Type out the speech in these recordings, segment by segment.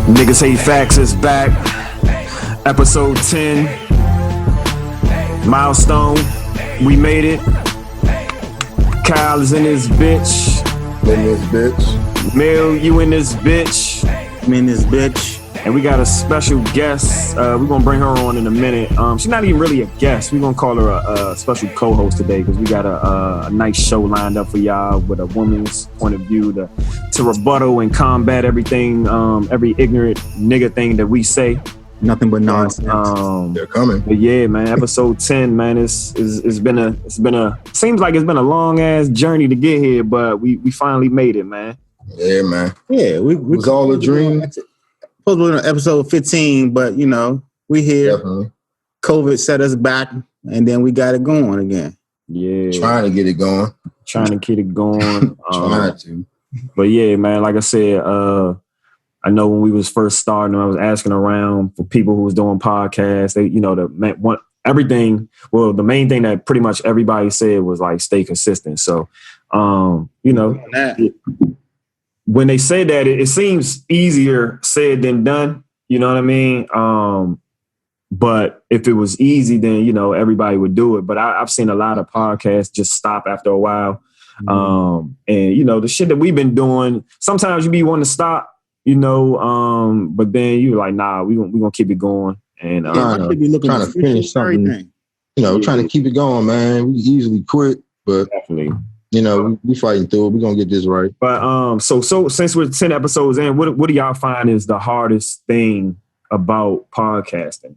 Niggas Hate Facts is back. Episode 10. Milestone. We made it. Kyle is in this bitch. Mel, you in this bitch. I'm in this bitch. And we got a special guest. We're gonna bring her on in a minute. She's not even really a guest. We're gonna call her a special co-host today because we got a nice show lined up for y'all with a woman's point of view to rebuttal and combat everything, every ignorant nigga thing that we say. Nothing but nonsense. They're coming. But yeah, man, episode 10, man, it's been a seems like it's been a long ass journey to get here, but we finally made it, man. Yeah, man. Yeah, it was all a dream. Supposed to be on episode 15, but you know, we here. Definitely. COVID set us back, and then we got it going again. Yeah, trying to get it going. Trying to. Trying to. But yeah, man, like I said, I know when we was first starting, I was asking around for people who was doing podcasts. They, the main thing that pretty much everybody said was like stay consistent. So, when they say that, it seems easier said than done. You know what I mean? But if it was easy, then, everybody would do it. But I've seen a lot of podcasts just stop after a while. And, the shit that we've been doing, sometimes you be wanting to stop, but then you're like, nah, we gonna keep it going. And trying to finish something. Trying to keep it going, man. We easily quit, but definitely. We fighting through it. We're going to get this right. But so since we're 10 episodes in, what do y'all find is the hardest thing about podcasting?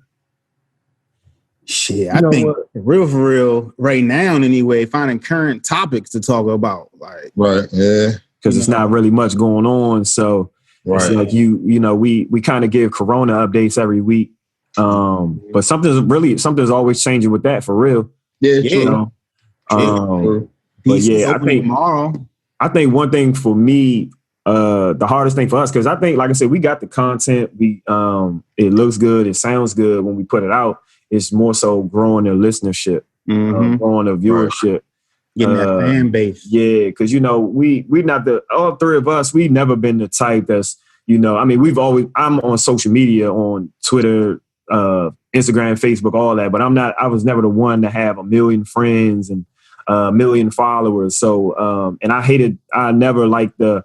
Shit, I think for real, right now anyway, finding current topics to talk about. Like, right, yeah. Because it's not really much going on. So it's like we kind of give Corona updates every week. But something's always changing with that for real. Yeah, true. But yeah, I think one thing for me, the hardest thing for us, because I think, like I said, we got the content. It looks good. It sounds good when we put it out. It's more so growing the listenership, growing the viewership. Getting that fan base. Yeah, because, we not all three of us, we've never been the type that's, I'm on social media, on Twitter, Instagram, Facebook, all that, but I was never the one to have 1 million friends and 1 million followers. So, and I never liked can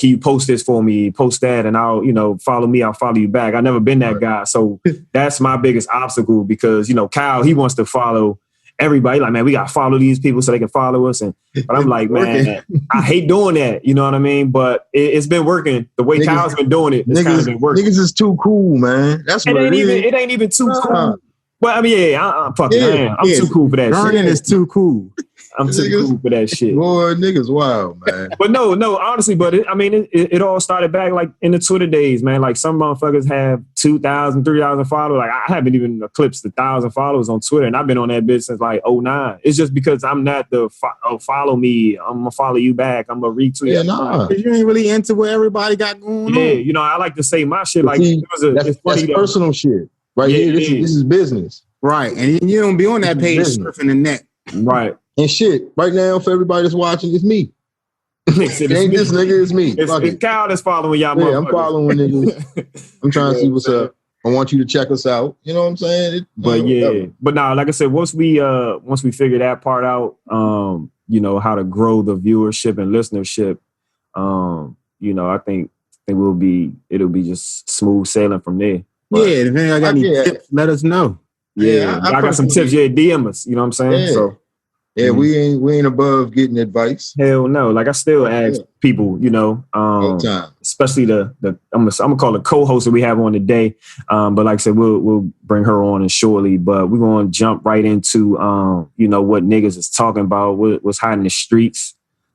you post this for me? Post that and I'll, follow me, I'll follow you back. I've never been that guy. So that's my biggest obstacle because, Kyle, he wants to follow everybody. Like, man, we got to follow these people so they can follow us. But I'm like, man, I hate doing that. You know what I mean? But it's been working. The way Kyle's been doing it, it's kind of been working. Niggas is too cool, man. That's what it is. It ain't even too cool. Well, I mean, I'm too cool for that shit. Vernon is too cool. I'm too cool for that shit. Boy, niggas wild, man. But no, honestly, but it all started back like in the Twitter days, man. Like some motherfuckers have 2,000, 3,000 followers. Like I haven't even eclipsed 1,000 followers on Twitter, and I've been on that bitch since like 2009. It's just because I'm not the follow me. I'm gonna follow you back. I'm gonna retweet. Yeah, nah. You ain't really into what everybody got going on. Yeah, I like to say my shit. Like that's personal shit. Right here, this is business. Right, and you don't be on that page surfing the net. Right. And shit, right now, for everybody that's watching, it's me. It ain't this nigga, it's me. It's Kyle that's following y'all. Yeah, I'm following niggas. I'm trying to see what's up. I want you to check us out. You know what I'm saying? But now, like I said, once we figure that part out, how to grow the viewership and listenership, I think it'll be just smooth sailing from there. But, if anybody got any tips, let us know. Yeah, I got some tips. Yeah, DM us. You know what I'm saying? Yeah. So. Yeah, we ain't above getting advice. Hell no. Like I still ask people, all time. Especially I'm gonna call the co-host that we have on today. But like I said, we'll bring her on shortly. But we're gonna jump right into what niggas is talking about, what's hot in the streets.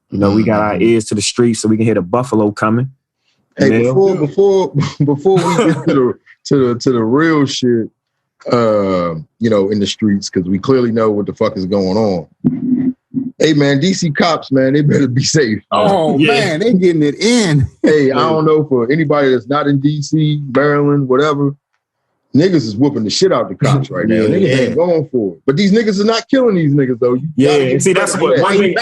We got our ears to the streets so we can hear the buffalo coming. Hey, before we get to the real shit. In the streets, because we clearly know what the fuck is going on. Hey, man, DC cops, man, they better be safe. Oh, man, they getting it in. Hey, I don't know, for anybody that's not in DC, Maryland, whatever, niggas is whooping the shit out the cops right now. Niggas ain't going for it. But these niggas are not killing these niggas, though. See, that's what one thing.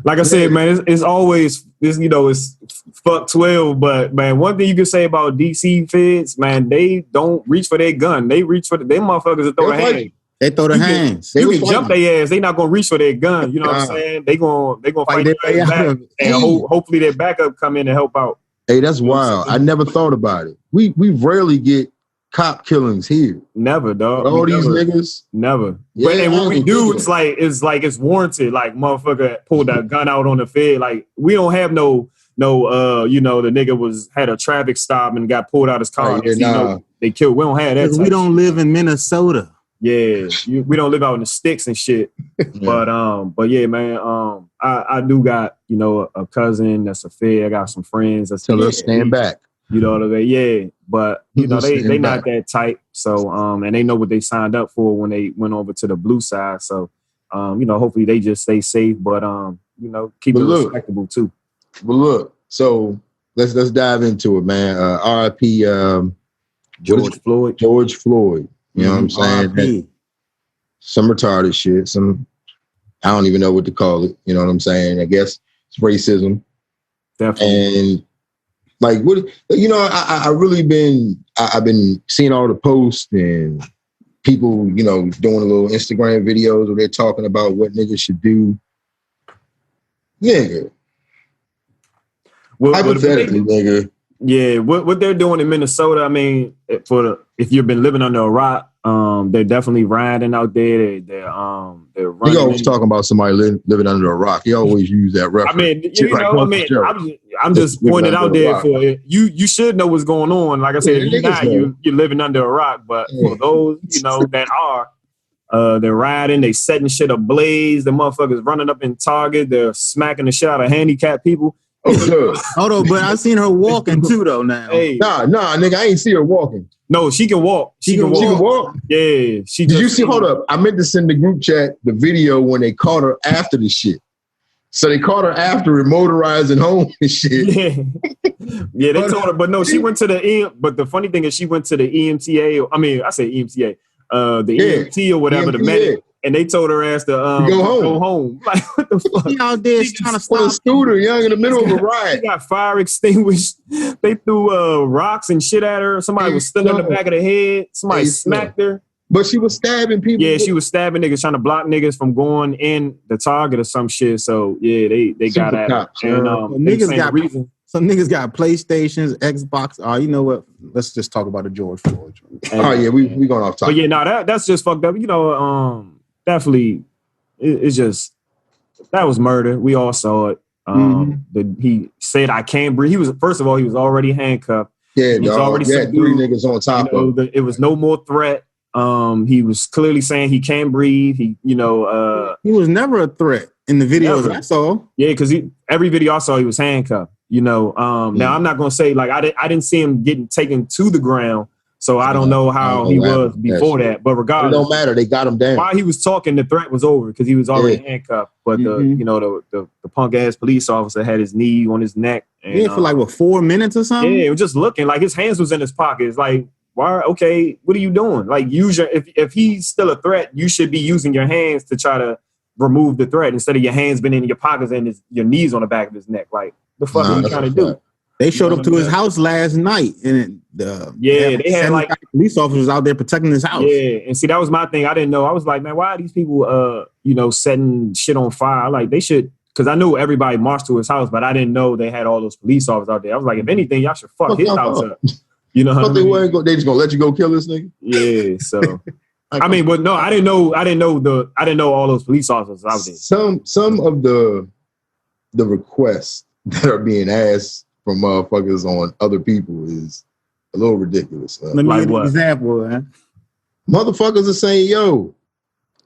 Like I said, man, it's always this, it's fuck 12. But man, one thing you can say about DC feds, man, they don't reach for their gun. They reach for them motherfuckers that throw their hands. They throw their hands. You can jump their ass. They not gonna reach for their gun. You know what I'm saying? They gonna fight their ass back, and hopefully their backup come in and help out. Hey, that's wild. I never thought about it. We rarely get cop killings here. Never, dog. All these niggas. Never. Yeah, but and when we do, it's warranted. Like motherfucker pulled that gun out on the Fed. Like we don't have no the nigga had a traffic stop and got pulled out his car. They killed. We don't have that. We don't live in Minnesota. Yeah, we don't live out in the sticks and shit. Yeah. But yeah, man. I do got a cousin that's a Fed. I got some friends that's stand back. You know what I mean? Yeah, but they not that tight. So and they know what they signed up for when they went over to the blue side. So hopefully they just stay safe, but keep it respectable too. But look, so let's dive into it, man. R.I.P. George Floyd. George Floyd. You know what I'm saying? Some retarded shit. I don't even know what to call it. You know what I'm saying? I guess it's racism. Definitely. And like what I've been seeing all the posts and people, doing little Instagram videos where they're talking about what niggas should do. Nigga. Hypothetically, nigga. Yeah, what they're doing in Minnesota, I mean, if you've been living under a rock, they're definitely riding out there. They're running. He always talking about somebody living under a rock. He always use that reference. I mean, I'm just pointing out there for it. You should know what's going on. Like I said, if you're not, you're living under a rock. But for those that are, they're riding, they setting shit ablaze. The motherfuckers running up in Target. They're smacking the shit out of handicapped people. Hold on, but I seen her walking too though now. Hey. Nah, nigga, I ain't see her walking. No, she can walk. She can walk. Yeah. Did you see? Hold up. I meant to send the group chat the video when they caught her after the shit. So they caught her after it, motorizing home and shit. Yeah, they told her, but no, she went to but the funny thing is she went to the EMTA. I mean, I say EMTA, the EMT or whatever, the medic. And they told her ass to go home. Like, what the fuck? She out there trying to stop a scooter, in the middle of a riot. She got fire extinguished. They threw rocks and shit at her. Somebody was still in the back of the head. Somebody smacked her. But she was stabbing people. Yeah, she was stabbing niggas, trying to block niggas from going in the Target or some shit. So yeah, they got at her. And some niggas got PlayStations, Xbox. You know what? Let's just talk about the George Floyd. We going off topic. But yeah, that's just fucked up. Definitely, it's just that was murder. We all saw it. He said, "I can't breathe." He was already handcuffed. Yeah, he was already subdued. 3 niggas on top of him. It was no more threat. He was clearly saying he can't breathe. He was never a threat in the videos I saw. Yeah, because every video I saw, he was handcuffed. Now I'm not gonna say like I didn't see him getting taken to the ground. So I don't know how he was before that, but regardless, it don't matter. They got him down. While he was talking, the threat was over because he was already handcuffed. But the punk ass police officer had his knee on his neck. And, for like 4 minutes or something. Yeah, it was just looking like his hands was in his pockets. Like, why? Okay, what are you doing? Like, if he's still a threat, you should be using your hands to try to remove the threat instead of your hands being in your pockets and your knees on the back of his neck. Like, the fuck are you trying to do? They showed up to his house last night, and they had like police officers out there protecting his house. Yeah, and see, that was my thing. I didn't know. I was like, man, why are these people, setting shit on fire? Like, they should, because I knew everybody marched to his house, but I didn't know they had all those police officers out there. I was like, if anything, y'all should fuck his house up. You know, they just gonna let you go kill this nigga? Yeah, so. I mean, but no, I didn't know all those police officers out there. Some of the requests that are being asked from motherfuckers on other people is a little ridiculous. Let me give you an example, man. Motherfuckers are saying, yo,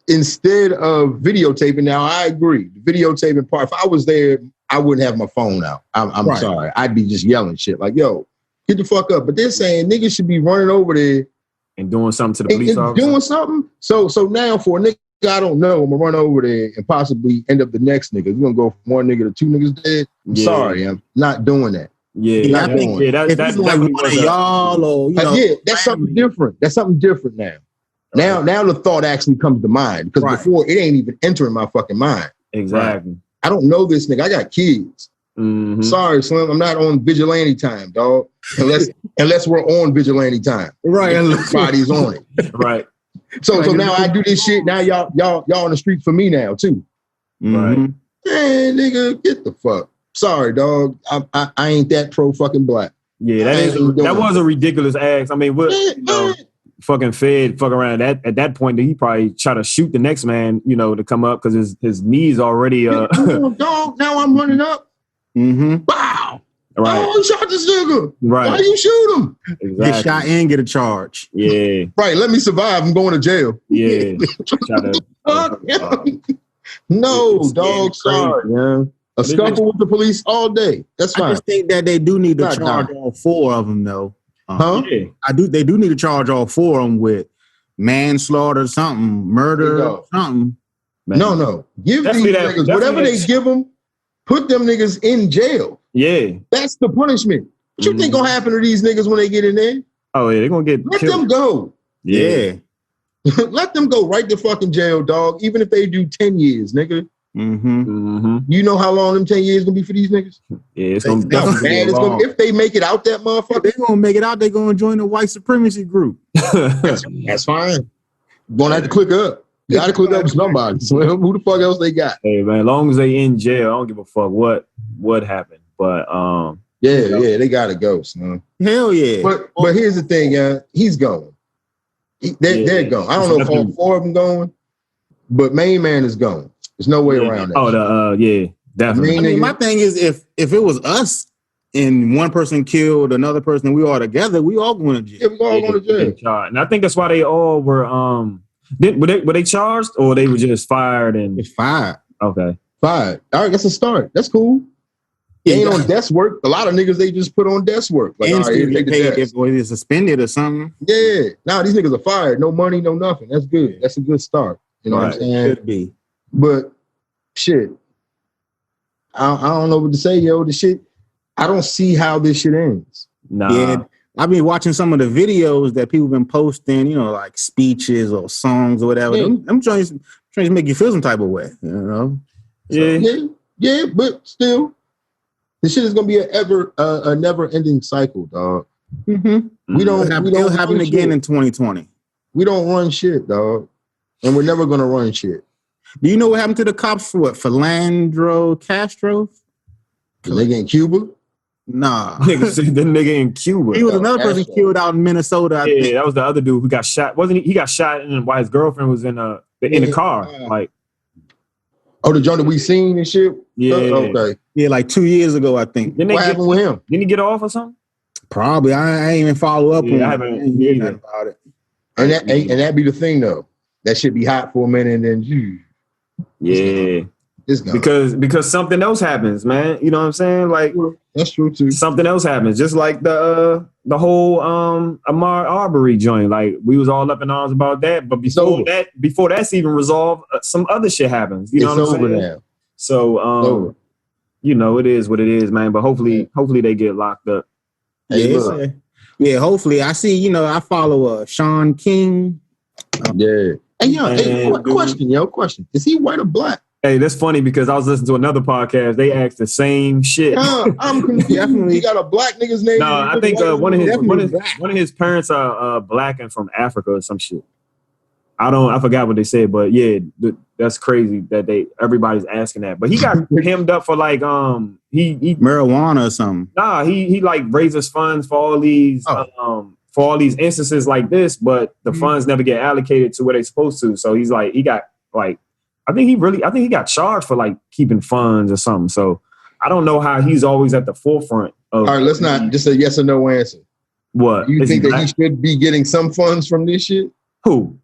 instead of videotaping, now I agree, the videotaping part, if I was there, I wouldn't have my phone out. I'm sorry. I'd be just yelling shit like, yo, get the fuck up. But they're saying niggas should be running over there and doing something to the police officer. Doing something. So now for a nigga I don't know, I'm gonna run over there and possibly end up the next nigga. We're gonna go from 1 nigga to 2 niggas dead. I'm sorry, I'm not doing that. That's like one of y'all or that's something different. That's something different now. Now the thought actually comes to mind because before it ain't even entering my fucking mind. Exactly. I don't know this nigga. I got kids. Mhm. Sorry, Slim, I'm not on vigilante time, dog. Unless we're on vigilante time. Right. Everybody's on it. Right. So now I do this shit. Now y'all on the street for me now too. Right. Man, nigga, get the fuck. Sorry, dog. I ain't that pro fucking black. Yeah, that was a ridiculous act. I mean, what fucking Fed fuck around at that point, he probably try to shoot the next man, to come up because his knees already dog, now I'm running up. Mm-hmm. Wow. Right. Oh, he shot this nigga. Right. Why you shoot him? Exactly. Get shot and get a charge. Yeah. Right. Let me survive. I'm going to jail. Yeah. Fuck. No, dog. Sorry, man. A scuffle with the police all day. That's fine. I just think that they do need to charge all four of them, though. Yeah. They do need to charge all four of them with manslaughter, something, murder, something. Man. No. Give these niggas whatever they give them. Put them niggas in jail. Yeah. That's the punishment. What you think gonna happen to these niggas when they get in there? Oh yeah, they're gonna get Let killed. them go. Yeah. Let them go right to fucking jail, dog. Even if they do 10 years, nigga. Mm-hmm. Mm-hmm. You know how long them 10 years gonna be for these niggas? Yeah, it's gonna How bad it's gonna be. If they make it out that motherfucker. They're gonna make it out, they're gonna join the white supremacy group. That's fine. Gonna have to click up. You gotta click up with somebody. So who the fuck else they got? Hey man, as long as they in jail, I don't give a fuck what happened. But yeah, they gotta go, son. Hell yeah. But here's the thing, he's going. They're going. I don't know if all four of them going, but main man is going. There's no way around that. Oh, definitely. I mean, my thing is if it was us and one person killed another person, we all together, we all going to jail. Yeah, we all going to jail. And I think that's why they all were were they charged or they were just fired and it's fired. Okay. Fired. All right, that's a start. That's cool. They ain't on desk work. A lot of niggas they just put on desk work. Like, all right, get paid or they're suspended or something. Yeah. Now these niggas are fired. No money, no nothing. That's good. That's a good start. You know what I'm saying? Should be. But shit, I don't know what to say, yo. The shit, I don't see how this shit ends. Nah. Yeah, I've been watching some of the videos that people been posting, like speeches or songs or whatever. Yeah. I'm trying to make you feel some type of way, So, yeah, but still, this shit is gonna be a never-ending cycle, dog. Mm-hmm. It'll happen again in 2020. We don't run shit, dog, and we're never gonna run shit. Do you know what happened to the cops for Philandro Castro? The nigga in Cuba? Nah. the nigga in Cuba. He was another person killed out in Minnesota. I think. That was the other dude who got shot. Wasn't he? He got shot while his girlfriend was in the car. Like, oh, the joint that we seen and shit? Yeah. Okay. Yeah, like 2 years ago, I think. What happened with him? Didn't he get off or something? Probably. I ain't even follow up on I haven't heard nothing about it. And that be the thing though. That shit be hot for a minute and then it's gone. Because something else happens, man. You know what I'm saying? Like, that's true too. Something else happens. Just like the whole Ahmaud Arbery joint. Like, we was all up in arms about that, but before that's even resolved, some other shit happens. You know what I'm saying? Now. So it is what it is, man. But hopefully they get locked up. Yeah, hopefully. I see, I follow Sean King. Question. Is he white or black? Hey, that's funny because I was listening to another podcast. They asked the same shit. I'm confused. He got a black nigga's name. No, I think one of his parents are black and from Africa or some shit. I forgot what they said, but yeah, that's crazy that everybody's asking that. But he got hemmed up for like he marijuana or something. Nah, he like raises funds for all these instances like this, but the funds never get allocated to where they're supposed to. So he's like, I think he got charged for like keeping funds or something. So I don't know how he's always at the forefront of. All right, let's not just a yes or no answer. What? You think that he should be getting some funds from this shit? Who?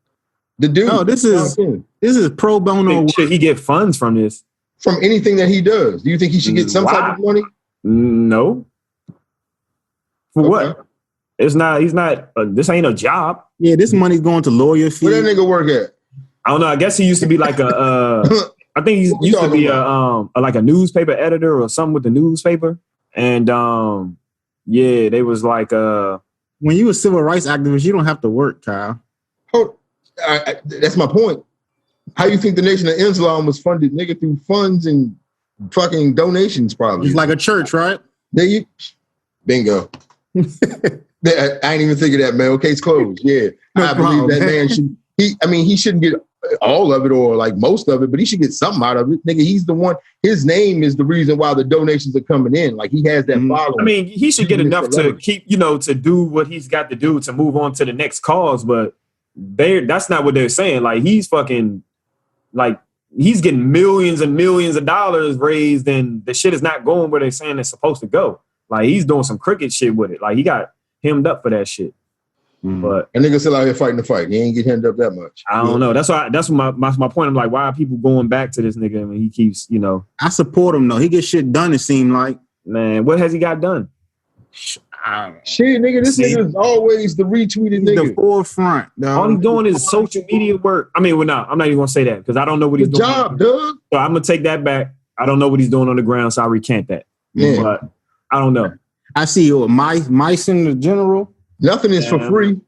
The dude. No, this is pro bono. Should he get funds from this? From anything that he does? Do you think he should get some type of money? No. For what? It's not. He's not. This ain't a job. Yeah, this money's going to lawyer fees. Where that nigga work at? I don't know. I guess he used to be like I think he used to be like a newspaper editor or something with the newspaper. And they was like when you a civil rights activist, you don't have to work, Kyle. That's my point. How you think the Nation of Islam was funded, nigga, through funds and fucking donations probably. It's like a church, right? There you bingo. I ain't even think of that, man. Case closed. Yeah. No I problem, believe that man. man should he shouldn't get all of it or like most of it, but he should get something out of it. Nigga, he's the one, his name is the reason why the donations are coming in. Like he has that following. I mean, he should get enough to keep, to do what he's got to do to move on to the next cause, but that's not what they're saying. Like he's fucking, like he's getting millions and millions of dollars raised and the shit is not going where they're saying it's supposed to go. Like he's doing some crooked shit with it. Like he got hemmed up for that shit. But a nigga still out here fighting the fight. He ain't get hemmed up that much. I don't know. That's my point. I'm like, why are people going back to this nigga when he keeps, I support him though. He gets shit done, it seemed like. Man, what has he got done? Shit, nigga, this nigga is always the retweeted nigga. The forefront. Dog. All he's doing is social media work. I mean, well, no, I'm not even gonna say that because I don't know what he's doing. Job, Doug. So I'm gonna take that back. I don't know what he's doing on the ground, so I recant that. Yeah. But I don't know. I see mice in the general. Nothing is for free.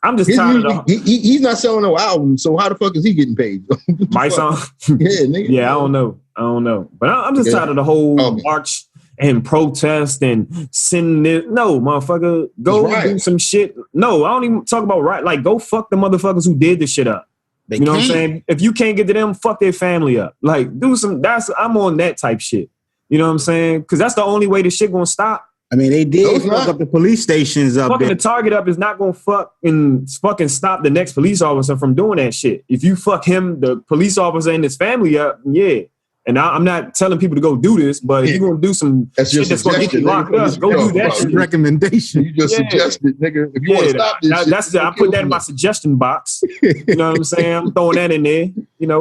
I'm just tired of he's not selling no album, so how the fuck is he getting paid? my song. Yeah, nigga. Yeah, I don't know. But I'm just tired of the whole march and protest and send it. No, motherfucker, go do some shit. No, I don't even talk about right. Like, go fuck the motherfuckers who did this shit up. What I'm saying? If you can't get to them, fuck their family up. Like, I'm on that type shit. You know what I'm saying? Because that's the only way this shit gonna stop. I mean, they did fuck up the police stations up fucking there. The target up is not gonna fucking stop the next police officer from doing that shit. If you fuck him, the police officer and his family up, yeah. And I'm not telling people to go do this, but if you're gonna do some shit that's gonna get you locked up, go do that shit. Recommendation. You just suggested, nigga. If you want to stop this, I put that in my suggestion box. You know what I'm saying? I'm throwing that in there.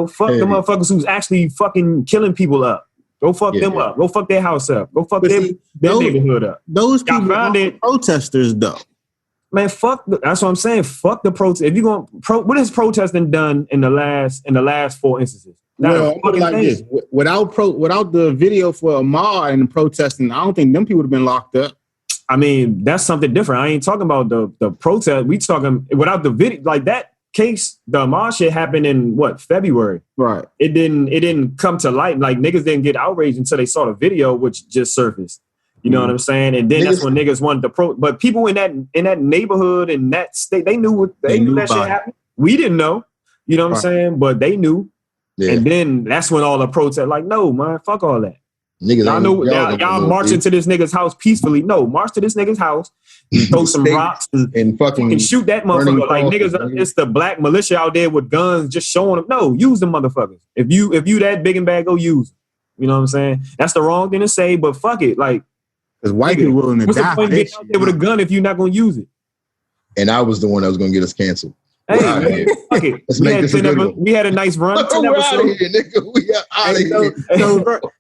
Fuck the motherfuckers who's actually fucking killing people up. Go fuck them up. Go fuck their house up. Go fuck their neighborhood up. Those people are protesters, though. Man, that's what I'm saying. Fuck the protest. If you're going, what has protesting done in the last 4 instances? Well, like this. Without the video for Ahmaud and protesting, I don't think them people would have been locked up. I mean, that's something different. I ain't talking about the protest. We talking without the video, like that case. The Ahmaud shit happened in February. Right. It didn't come to light. Like niggas didn't get outraged until they saw the video, which just surfaced. You know what I'm saying? And then that's when niggas wanted to but people in that neighborhood in that state, they knew that shit happened. We didn't know. You know what I'm saying? But they knew. Yeah. And then that's when all the protests, like, no, man, fuck all that. Niggas, y'all marching to this nigga's house peacefully. No, march to this nigga's house, throw some rocks and fucking shoot that motherfucker. Like niggas, it's the black militia out there with guns just showing them. No, use them motherfuckers. If you that big and bad, go use them. You know what I'm saying? That's the wrong thing to say, but fuck it. Like, because white people willing to die. What's the point getting out there with a gun if you're not going to use it? And I was the one that was going to get us canceled. Hey, man, fuck it. Let's make this a good one. We had a nice run. 10 episodes. Here, nigga. We out of here.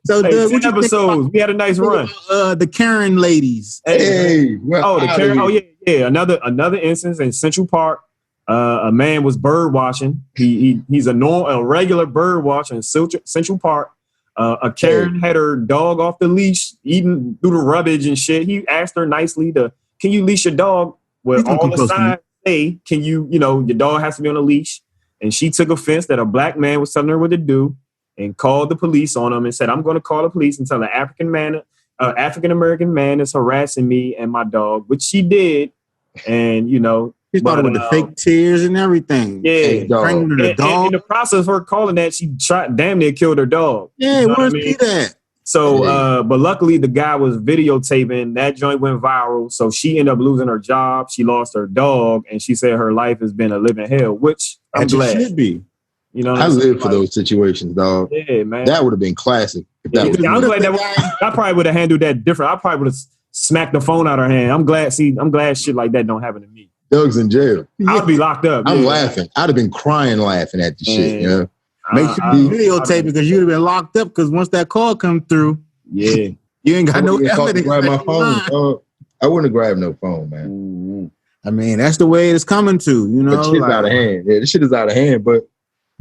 So Doug, 10 episodes. We had a nice run. The Karen ladies. Hey. The Karen. Oh, yeah. Another instance in Central Park. A man was bird watching. He's a regular bird watcher in Central Park. A Karen had her dog off the leash, eating through the rubbish and shit. He asked her nicely can you leash your dog? Well, all the signs say, can you, your dog has to be on a leash. And she took offense that a black man was telling her what to do and called the police on him and said, I'm going to call the police and tell an African-American man is harassing me and my dog, which she did. And, she started with the fake tears and everything. Yeah. And in the process of her calling that, she damn near killed her dog. Yeah, where's Pete at? So, but luckily the guy was videotaping. That joint went viral. So she ended up losing her job. She lost her dog. And she said her life has been a living hell, which I'm glad. It should be. I live for those situations, dog. Yeah, man. That would have been classic. I'm glad I probably would have handled that different. I probably would have smacked the phone out of her hand. I'm glad shit like that don't happen to me. Doug's in jail. I'd be locked up. I'm laughing. I'd have been crying laughing at the shit, Make sure you videotape because you'd have been locked up because once that call come through, you ain't got no evidence. Grab my phone. I wouldn't have grabbed no phone, man. I mean, that's the way it's coming to, But shit's out of hand. Yeah, this shit is out of hand, but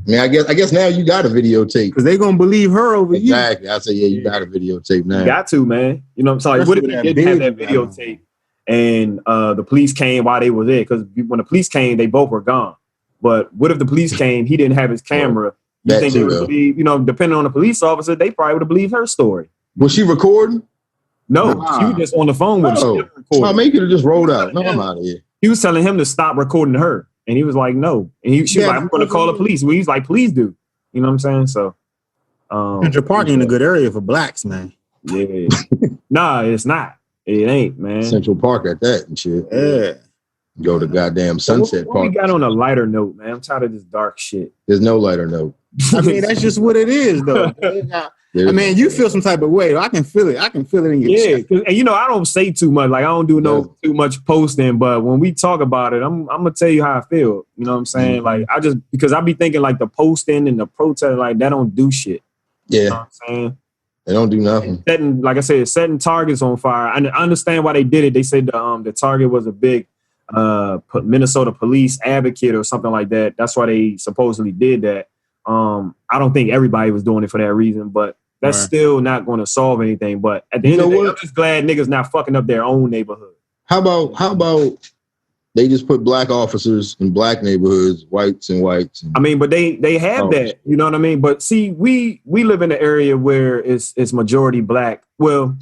I mean, I guess now you got a videotape. Because they're going to believe her over you. Exactly. I say, you got a videotape now. You got to, man. You know what I'm saying? What if they didn't have that videotape and the police came while they were there? Because when the police came, they both were gone. But what if the police came, he didn't have his camera, You That think too, they would though. believe, depending on the police officer, they probably would have believed her story. Was she recording? No, Nah. she was just on the phone with him. She Oh, never recorded. maybe could have just rolled out. No, I'm out of here. He was telling him to stop recording her. And he was like, no. And she was like, I'm going to call the police. Well, he's like, please do. You know what I'm saying? So. Central Park ain't a good area for blacks, man. Yeah. Nah, it's not. It ain't, man. Central Park at that and shit. Yeah. Go to goddamn Sunset What Park. we got on a lighter note, man. I'm tired of this dark shit. There's no lighter note. I mean, that's just what it is, though. I mean, you feel some type of way. I can feel it. I can feel it in your chest. And I don't say too much. Like I don't do too much posting, but when we talk about it, I'm gonna tell you how I feel. You know what I'm saying? Like because I be thinking like the posting and the protest, like that don't do shit. Yeah. You know what I'm saying? They don't do nothing. Setting, like I said, setting targets on fire. I understand why they did it. They said the target was a big Minnesota police advocate or something like that. That's why they supposedly did that. I don't think everybody was doing it for that reason, but that's still not going to solve anything. But at the end of the day, I'm just glad niggas not fucking up their own neighborhood. How about they just put black officers in black neighborhoods, whites and whites? I mean, but they have that, you know what I mean? But see, we live in an area where it's majority black. Well,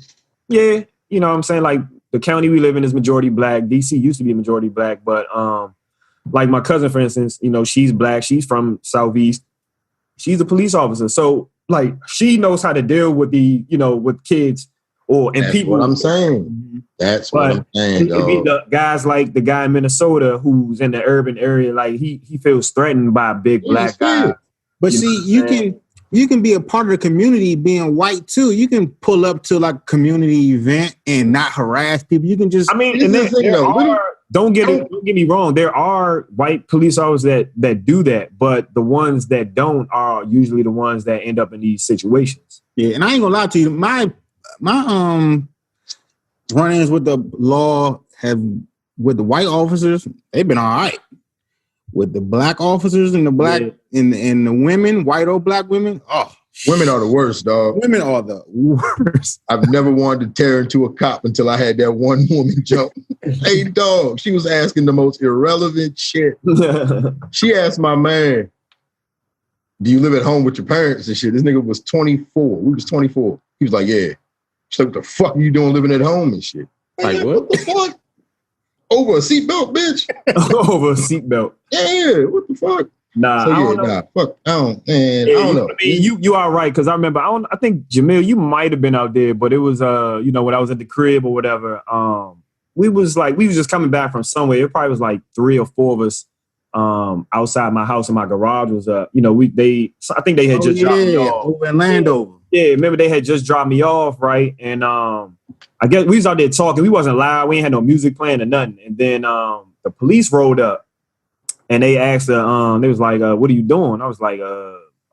yeah, you know what I'm saying? Like the county we live in is majority black. DC used to be majority black, but like my cousin, for instance, she's black. She's from Southeast. She's a police officer. So like she knows how to deal with with kids and people. What I'm saying. That's what I'm saying. The guys like the guy in Minnesota who's in the urban area, like he feels threatened by a big black guy. But you can be a part of the community being white too. You can pull up to like a community event and not harass people. You can just. I mean, don't get me wrong. There are white police officers that do that, but the ones that don't are usually the ones that end up in these situations. Yeah, and I ain't gonna lie to you. My run-ins with the law with the white officers, they've been all right. With the black officers and the black and the women, white or black women, women are the worst, dog. Women are the worst. I've never wanted to tear into a cop until I had that one woman jump. Hey, dog, she was asking the most irrelevant shit. She asked my man, do you live at home with your parents and shit? This nigga was 24. We was 24. He was like, yeah. She's like, what the fuck are you doing living at home and shit? Like, what the fuck? Over a seatbelt, bitch. Over a seatbelt. Yeah, what the fuck? Nah, so, I don't know. Fuck, I don't know. I mean, you are right, because I remember, I think, Jamil, you might have been out there, but it was, when I was at the crib or whatever, we was just coming back from somewhere. It probably was like 3 or 4 of us outside my house, and my garage was, I think they had just dropped me off. Over in Landover. Yeah, remember they had just dropped me off, right? And I guess we was out there talking. We wasn't loud. We ain't had no music playing or nothing. And then the police rolled up and they asked her, they was like, what are you doing? I was like,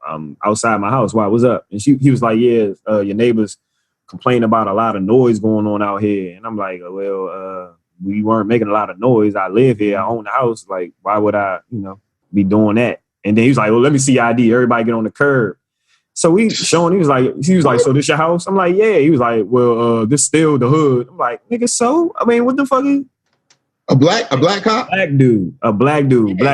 I'm outside my house. Why? What's up? And he was like, yeah, your neighbors complain about a lot of noise going on out here. And I'm like, well, we weren't making a lot of noise. I live here. I own the house. Like, why would I, be doing that? And then he was like, well, let me see your ID. Everybody get on the curb. So he was like, so this your house? I'm like, yeah. He was like, well, this still the hood. I'm like, nigga, so? I mean, what the fuck is a black cop? Black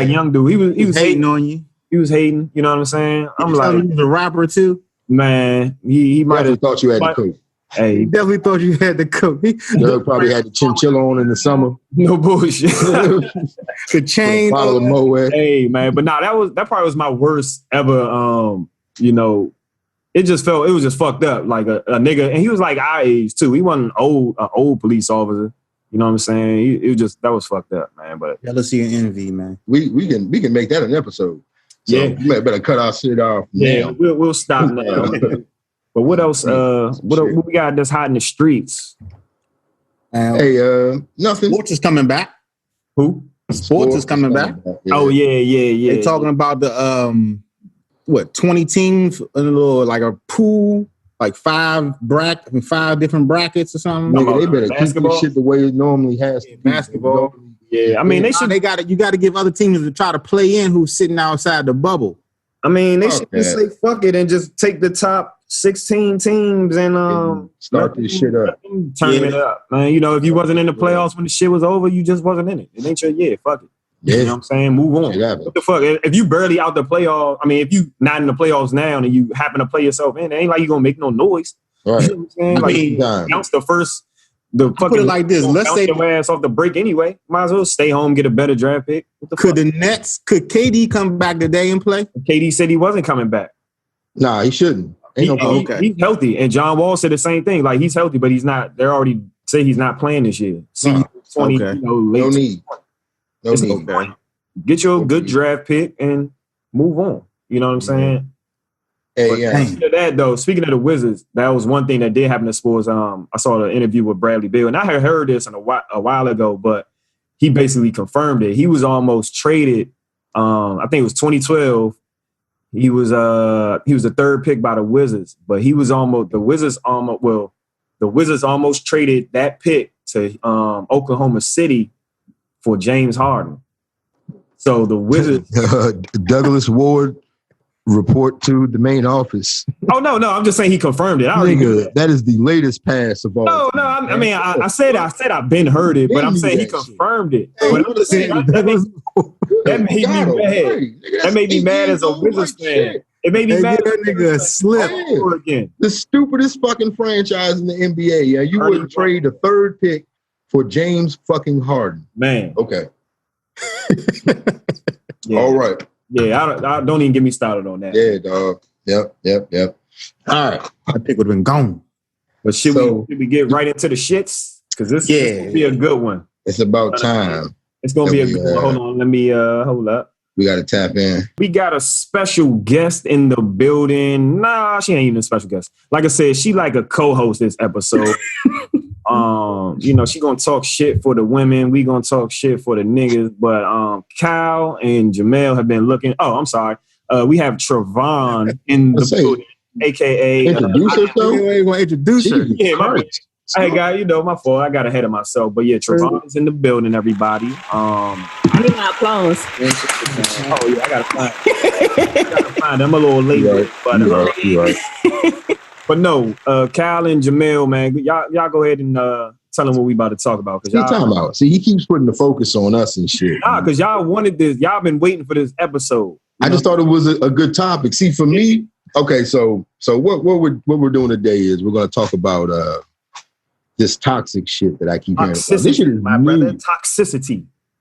young dude. He was hating on you. He was hating, you know what I'm saying? I'm like, he was a rapper too. Man, he might have thought you had the coat. Hey, he definitely thought you had the coat. Doug probably had the chinchilla on in the summer. No bullshit. The chain. Bottle of Moet. Hey, man, but that probably was my worst ever. It was just fucked up. Like a nigga, and he was like our age too. He wasn't an old police officer. You know what I'm saying? That was fucked up, man. But jealousy and envy, man. We can make that an episode. So yeah, you better cut our shit off. Yeah, now. we'll stop now. But what else? What we got that's hot in the streets? Nothing. Sports is coming back. Who? Sports is coming back. Yeah. Oh yeah. They talking about the 20 teams, a little like a pool, like 5 different brackets or something. Nigga, they better keep this shit the way it normally has to be. Basketball. Yeah, I mean you got to give other teams to try to play in who's sitting outside the bubble. I mean, they should just say fuck it and just take the top 16 teams and start this shit up. Turn it up. Man, if you wasn't in the playoffs when the shit was over, you just wasn't in it. It ain't your year. Fuck it. Yeah. You know what I'm saying? Move on. What the fuck? If you barely out the playoffs, I mean, if you not in the playoffs now and you happen to play yourself in, it ain't like you gonna make no noise. Right. You know what I'm saying? Like, you bounce the fucking, put it like this. Let's say your ass off the break anyway. Might as well stay home, get a better draft pick. Could KD come back today and play? KD said he wasn't coming back. Nah, he shouldn't. He's healthy. And John Wall said the same thing. Like, he's healthy, but he's not. They already say he's not playing this year. See, 20, late. No need. Okay. Get your good draft pick and move on. You know what I'm saying? Speaking of that, though, speaking of the Wizards, that was one thing that did happen to sports. I saw the interview with Bradley Beal, and I had heard this a while ago, but he basically confirmed it. He was almost traded. I think it was 2012. He was the third pick by the Wizards, but the Wizards almost traded that pick to Oklahoma City for James Harden. So the Wizards, Douglas Ward, report to the main office. Oh no, I'm just saying he confirmed it. That is the latest pass of all. No, I mean I said I've been heard it, but I'm saying he confirmed it. That made me mad. That made me mad as a Wizards fan. It made me mad. That nigga slip again. The stupidest fucking franchise in the NBA. Yeah, you wouldn't trade the third pick for James fucking Harden. Man. Okay. All right. Yeah, I don't even get me started on that. Yeah, dog. Yep. All right. That pick would have been gone. But should we get right into the shits? Because this will be a good one. It's about time. It's gonna be a good one. Hold on, let me hold up. We gotta tap in. We got a special guest in the building. Nah, she ain't even a special guest. Like I said, she like a co-host this episode. She gonna talk shit for the women. We gonna talk shit for the niggas. But Kyle and Jamel have been looking. Oh, I'm sorry. We have Travonne in the building, aka introduce herself. You want to introduce her? Yeah, hey guy, my fault. I got ahead of myself. But yeah, Travonne is in the building. Everybody. I need my applause. Oh yeah, I gotta find them. I'm a little late, but no, Kyle and Jamel, man, y'all go ahead and tell them what we about to talk about. Cause talking about. See, he keeps putting the focus on us and shit. Nah, because y'all wanted this. Y'all been waiting for this episode. I just thought it was a good topic. See, for me, okay, so what we're doing today is we're gonna talk about this toxic shit that I keep hearing about. This shit is brother.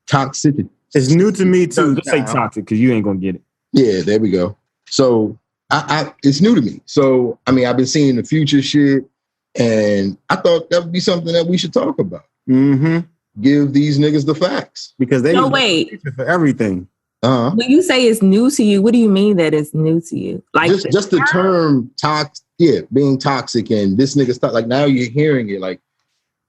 Toxicity. It's new to me too. Just say toxic because you ain't gonna get it. Yeah, there we go. So I it's new to me. So I mean, I've been seeing the future shit, and I thought that would be something that we should talk about. Mm-hmm. Give these niggas the facts because they wait for everything. When you say it's new to you, what do you mean that it's new to you? Like just the term being toxic, and this nigga stuff. Like now you're hearing it, like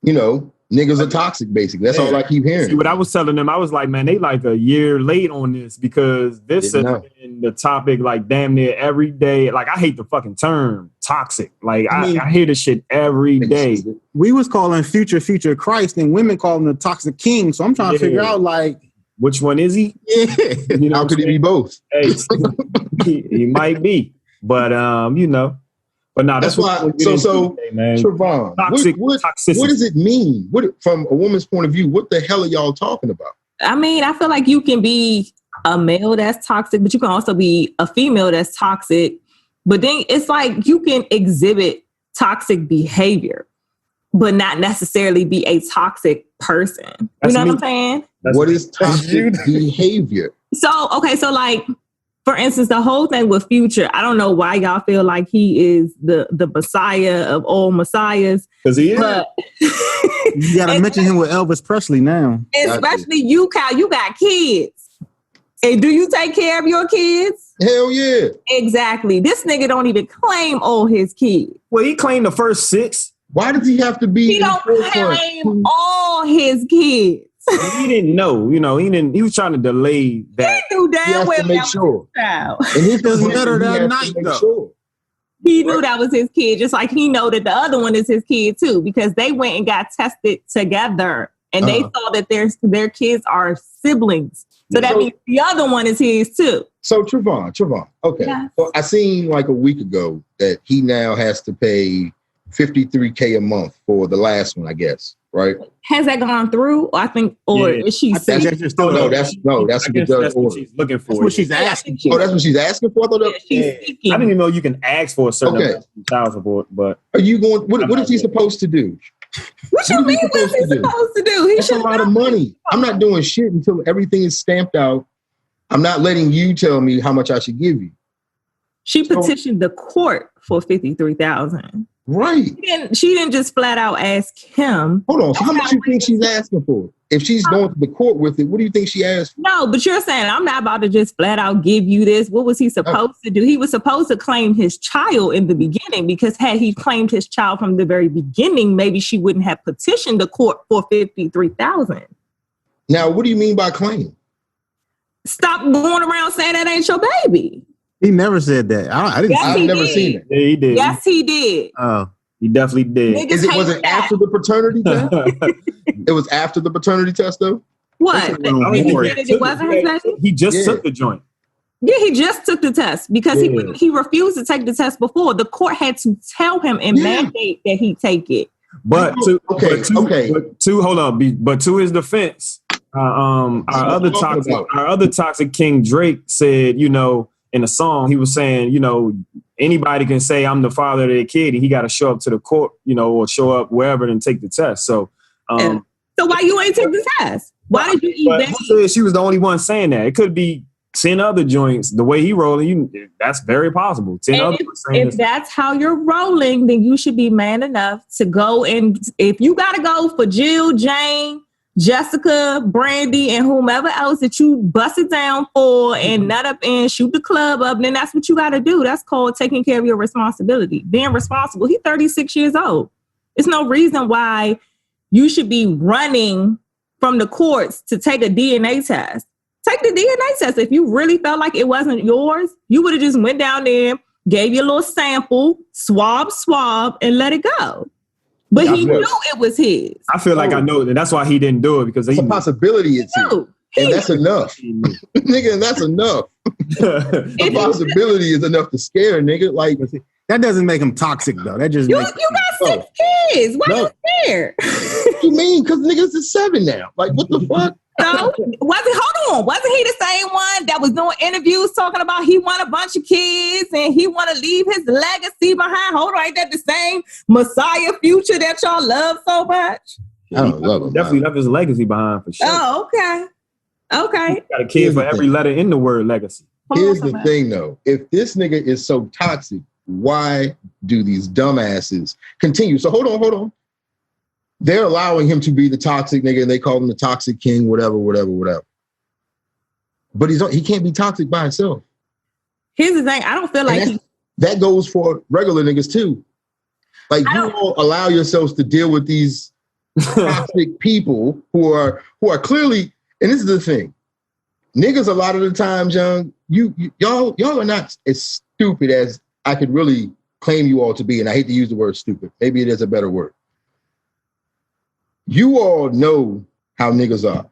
niggas are toxic. Basically, that's all I keep hearing. See, what I was telling them, I was like, man, they like a year late on this because this has been the topic like damn near every day. Like I hate the fucking term toxic. Like I hear this shit every day. We was calling future Christ, and women call him the toxic king. So I'm trying to figure out like. Which one is he? Yeah. How could he be both? Hey, he might be, but but no, that's why. So, Travonne, what does it mean? What from a woman's point of view? What the hell are y'all talking about? I mean, I feel like you can be a male that's toxic, but you can also be a female that's toxic. But then it's like you can exhibit toxic behavior, but not necessarily be a toxic person. You know what I'm saying? What is toxic behavior? So like, for instance, the whole thing with Future, I don't know why y'all feel like he is the messiah of all messiahs. Because he is. But you got to mention him with Elvis Presley now. Especially you, Kyle, you got kids. And do you take care of your kids? Hell yeah. Exactly. This nigga don't even claim all his kids. Well, he claimed the first 6. Why does he have to be? He don't claim all his kids. He didn't know, he didn't. He was trying to delay that. He knew damn well to make sure. And it doesn't matter that night though. Sure. He knew that was his kid, just like he know that the other one is his kid too, because they went and got tested together, and they saw that their kids are siblings. So that means the other one is his too. So Travonne, okay. Yes. So I seen like a week ago that he now has to pay $53K a month for the last one, I guess. right? Has that gone through? I think, or is she saying? That's what the judge ordered. She's looking for. That's what she's asking for. Oh, that's what she's asking for? I thought she's seeking. I didn't even know you can ask for a certain amount of child support, but are you going? What is he supposed to do? What you mean? What's he supposed to do? That's a lot of money. I'm not doing shit until everything is stamped out. I'm not letting you tell me how much I should give you. She petitioned the court for $53,000. Right. She didn't just flat out ask him. Hold on. So how much do you think she's asking for? If she's going to the court with it, what do you think she asked for? No, but you're saying I'm not about to just flat out give you this. What was he supposed to do? He was supposed to claim his child in the beginning, because had he claimed his child from the very beginning, maybe she wouldn't have petitioned the court for $53,000. Now, what do you mean by claim? Stop going around saying that ain't your baby. He never said that. I've never seen it. Yeah, he did. Yes, he did. Oh, he definitely did. Was it after the paternity test? It was after the paternity test, though? What? It wasn't his baby? He just took the joint. Yeah, he just took the test because he refused to take the test before. The court had to tell him and mandate that he take it. But to his defense, our other toxic king Drake said, in a song, he was saying, anybody can say I'm the father of their kid, and he got to show up to the court, or show up wherever and take the test. So, so why you ain't take the test? Why did you eat that? She was the only one saying that. It could be 10 other joints. The way he rolling, that's very possible. 10 other saying if that's how you're rolling, then you should be man enough to go, and if you got to go for Jill, Jane, Jessica, Brandy, and whomever else that you bust it down for and nut up and shoot the club up, then that's what you got to do. That's called taking care of your responsibility. Being responsible. He's 36 years old. There's no reason why you should be running from the courts to take a DNA test. Take the DNA test. If you really felt like it wasn't yours, you would have just went down there, gave you a little sample, swab, and let it go. But he knew it was his. I feel like I know that. That's why he didn't do it, because it's a possibility. It's and that's enough, nigga. And that's enough. The possibility is enough to scare a nigga. Like that doesn't make him toxic though. That just you got 6 kids. Why you scared? What you mean? Because niggas is 7 now. Like what the fuck? So wasn't he the same one that was doing interviews talking about he want a bunch of kids and he want to leave his legacy behind? Hold on, ain't that the same Messiah future that y'all love so much? I don't love him. Definitely left his legacy behind for sure. Oh, okay. He got a kid for every letter in the word legacy. Here's the thing though. If this nigga is so toxic, why do these dumbasses continue? So hold on. They're allowing him to be the toxic nigga, and they call him the toxic king, whatever. But he can't be toxic by himself. Here's the thing. I don't feel like that goes for regular niggas too. Like you all allow yourselves to deal with these toxic people who are clearly, and this is the thing. Niggas a lot of the times, young, y'all are not as stupid as I could really claim you all to be. And I hate to use the word stupid. Maybe it is a better word. You all know how niggas are.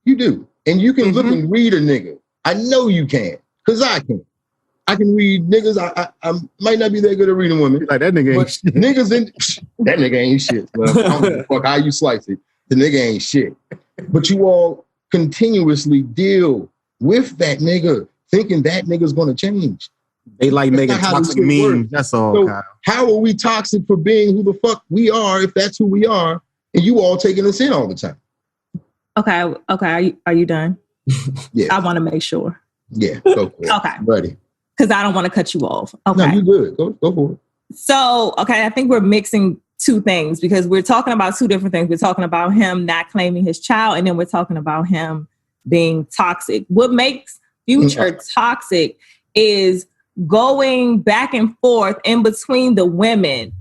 You do. And you can look and read a nigga. I know you can, because I can. I can read niggas. I might not be that good at reading women. Like that nigga ain't shit. That nigga ain't shit. Well, I don't give a fuck how you slice it. The nigga ain't shit. But you all continuously deal with that nigga, thinking that nigga's going to change. They like making toxic memes. That's all, so Kyle. How are we toxic for being who the fuck we are if that's who we are? And you all taking us in all the time. Okay. Are you done? Yeah. I want to make sure. Yeah, go for it. Okay. I'm ready. Because I don't want to cut you off. Okay. No, you good. Go for it. So, I think we're mixing two things because we're talking about two different things. We're talking about him not claiming his child, and then we're talking about him being toxic. What makes Future toxic is going back and forth in between the women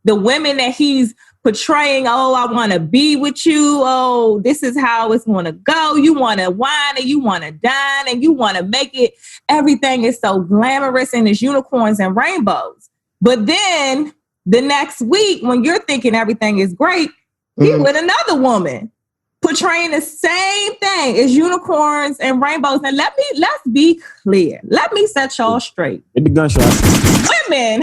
that he's portraying. Oh, I want to be with you. Oh, this is how it's going to go. You want to wine and you want to dine and you want to make it. Everything is so glamorous and it's unicorns and rainbows. But then the next week, when you're thinking everything is great, he with another woman portraying the same thing as unicorns and rainbows. And let's be clear. Let me set y'all straight. Hit the gunshot. Women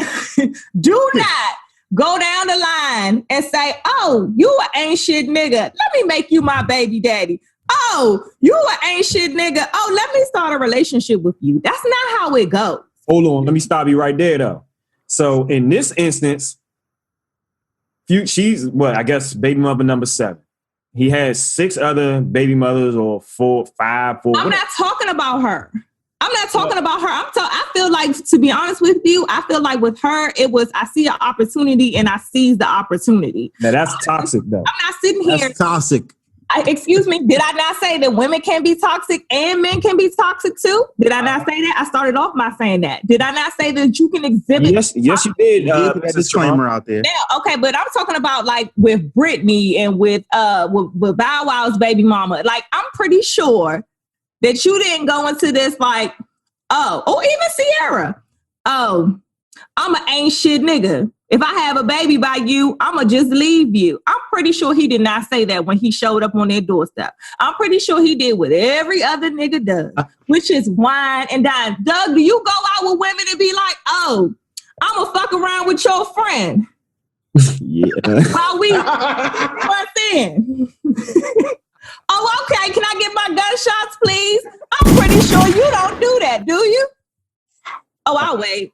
do not go down the line and say, oh, you an ain't shit nigga. Let me make you my baby daddy. Oh, you an ain't shit nigga. Oh, let me start a relationship with you. That's not how it goes. Hold on. Let me stop you right there, though. So in this instance, she's, I guess, baby mother number 7. He has 6 other baby mothers or 4, 5, 4. I'm not talking about her. I'm not talking about her. I feel like, to be honest with you, I feel like with her, it was, I see an opportunity and I seize the opportunity. Now that's toxic, though. I'm not sitting here. That's toxic. Excuse me, did I not say that women can be toxic and men can be toxic too? Did I not say that? I started off by saying that. Did I not say that you can exhibit? Yes, you did. That disclaimer out there. Now, okay, but I'm talking about like with Brittany and with Bow Wow's baby mama. Like, I'm pretty sure that you didn't go into this like, or even Sierra. Oh, I'm an ain't shit nigga. If I have a baby by you, I'ma just leave you. I'm pretty sure he did not say that when he showed up on their doorstep. I'm pretty sure he did what every other nigga does, which is wine and dine. Doug, do you go out with women and be like, oh, I'ma fuck around with your friend? Yeah. While we what's in? Oh, okay. Can I get my gunshots, please? I'm pretty sure you don't do that, do you? Oh, I'll wait.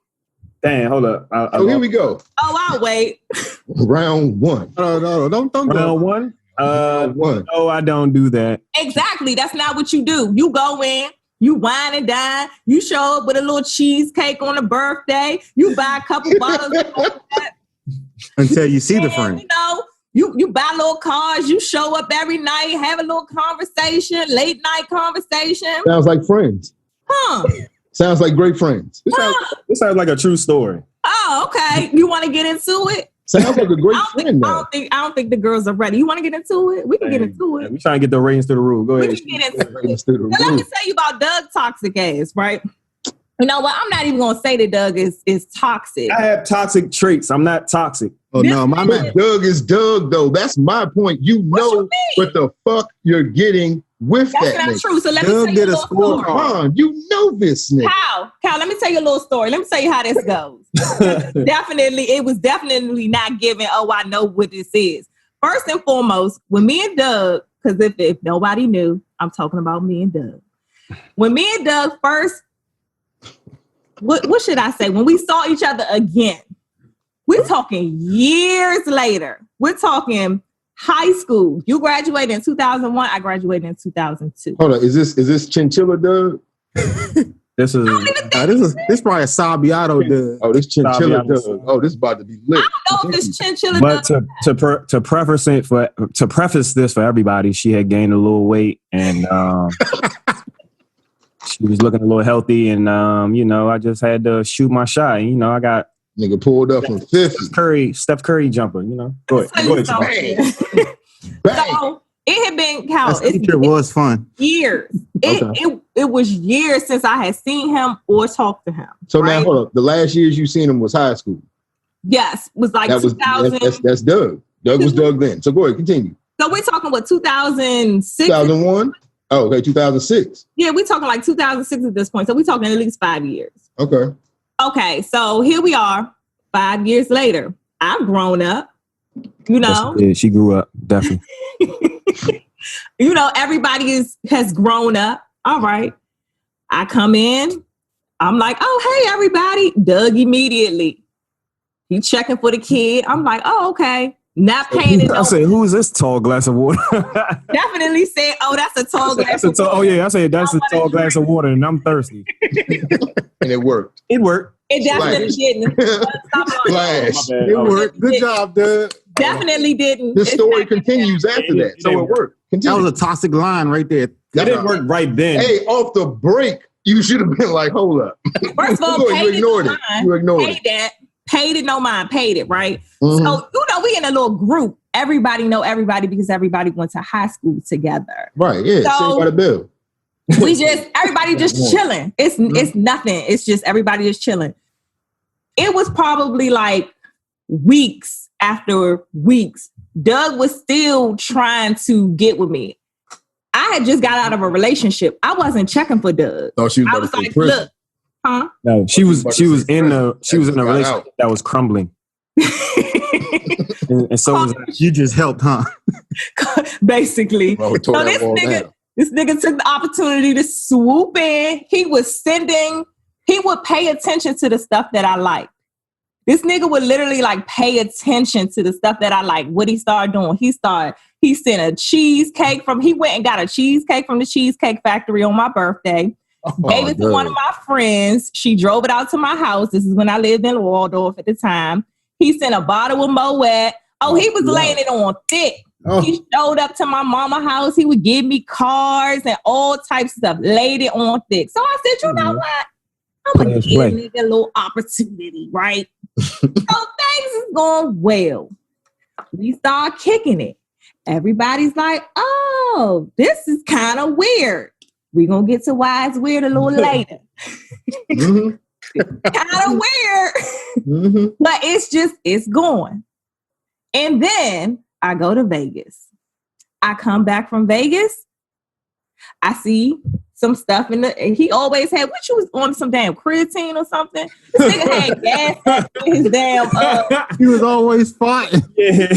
Damn, hold up. Here we go. Oh, I'll wait. Round 1. No, don't Round go. 1? One. No, I don't do that. Exactly. That's not what you do. You go in, you wine and dine, you show up with a little cheesecake on a birthday, you buy a couple bottles of that. Until you see the friend. You know, you buy little cars, you show up every night, have a little conversation, late night conversation. Sounds like friends. Huh. Sounds like great friends. This sounds like a true story. Oh, okay. You want to get into it? Sounds like a great friend. I don't think the girls are ready. You want to get into it? We can get into it. We trying to get the ratings to the rule. Go ahead. We can get into it. Now, let me tell you about Doug toxic ass, right? You know what? I'm not even gonna say that Doug is toxic. I have toxic traits. I'm not toxic. Oh no, my man. Doug is Doug though. That's my point. You know what the fuck you're getting with That's that. not nigga. true. So let Doug me tell you did a a little story. Come on, you know this nigga. Cal, let me tell you a little story. Let me tell you how this goes. It was definitely not given, oh, I know what this is. First and foremost, when me and Doug, because if nobody knew, I'm talking about me and Doug. When me and Doug first, what should I say? When we saw each other again, we're talking years later. We're talking high school. You graduated in 2001. I graduated in 2002. Hold on, is this Chinchilla Doug? This is this probably a Sabiato Doug. Oh, this Chinchilla Sabiato. Doug. Oh, this about to be lit. I don't know if it's chinchilla. But to preface this for everybody, she had gained a little weight and she was looking a little healthy, and I just had to shoot my shot. I got Nigga pulled up from 50. Steph Curry jumper. Go ahead. Bang. So it had been It was fun. Years. It was years since I had seen him or talked to him. So right? now hold up. The last years you seen him was high school. Yes, was like 2000. That's Doug. Doug was Doug then. So go ahead, continue. So we're talking what 2006, 2001. Oh, okay, 2006. Yeah, we're talking like 2006 at this point. So we're talking at least 5 years. Okay. Okay, so here we are, 5 years later. I've grown up. Yeah, she grew up, definitely. Everybody has grown up. All right. I come in. I'm like, oh, hey, everybody. Doug immediately. He checking for the kid. I'm like, oh, okay. Not paying it. I said, who is this tall glass of water? Definitely said, oh, that's a tall glass of water. Oh, yeah. I said, that's a tall glass of water, and I'm thirsty. And it worked. It worked. It definitely didn't. Flash. It worked. Good job, Doug. Definitely didn't. The story continues after that. So it worked. Continue. That was a toxic line right there. It didn't work right then. Hey, off the break, you should have been like, hold up. First of all, you ignored it. You ignored it. Paid it, no mind, paid it, right? Mm-hmm. So, we in a little group. Everybody know everybody because everybody went to high school together. Right, yeah. So, same by the bill. Everybody just chilling. It's nothing. It's just everybody just chilling. It was probably like weeks after weeks. Doug was still trying to get with me. I had just got out of a relationship. I wasn't checking for Doug. Oh, she was I was like, look, huh? No, she was in a relationship that was crumbling. And so was I. You just helped, huh? Basically. Bro, tore that wall down. This nigga took the opportunity to swoop in. He would pay attention to the stuff that I liked. This nigga would literally like pay attention to the stuff that I like. What he started doing, he sent a cheesecake he went and got a cheesecake from the Cheesecake Factory on my birthday. Gave it to one of my friends. She drove it out to my house. This is when I lived in Waldorf at the time. He sent a bottle of Moet. Oh, he was laying it on thick. Oh. He showed up to my mama's house. He would give me cards and all types of stuff. Laid it on thick. So I said, you know what? I'm going to give a nigga a little opportunity, right? So things is going well. We start kicking it. Everybody's like, oh, this is kind of weird. We're going to get to why it's weird a little later. Kind of weird. But it's going. And then I go to Vegas. I come back from Vegas. I see some stuff he always had, what you was on some damn creatine or something? This nigga had gas in his damn He was always fighting. Yeah.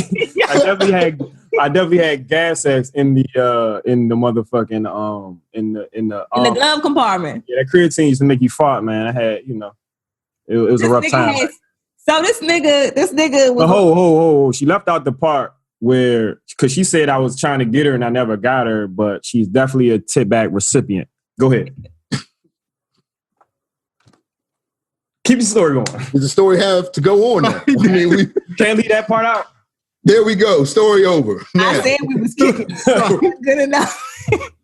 I definitely had gas X in the motherfucking in the glove compartment. Yeah, that creatine used to make you fart, man. I had, it was a rough time. So this nigga was ho. She left out the part where, because she said I was trying to get her and I never got her, but she's definitely a tip back recipient. Go ahead. Keep the story going. Does the story have to go on now? I mean, we can't leave that part out. There we go. Story over. Now. I said we was kicking. Good enough.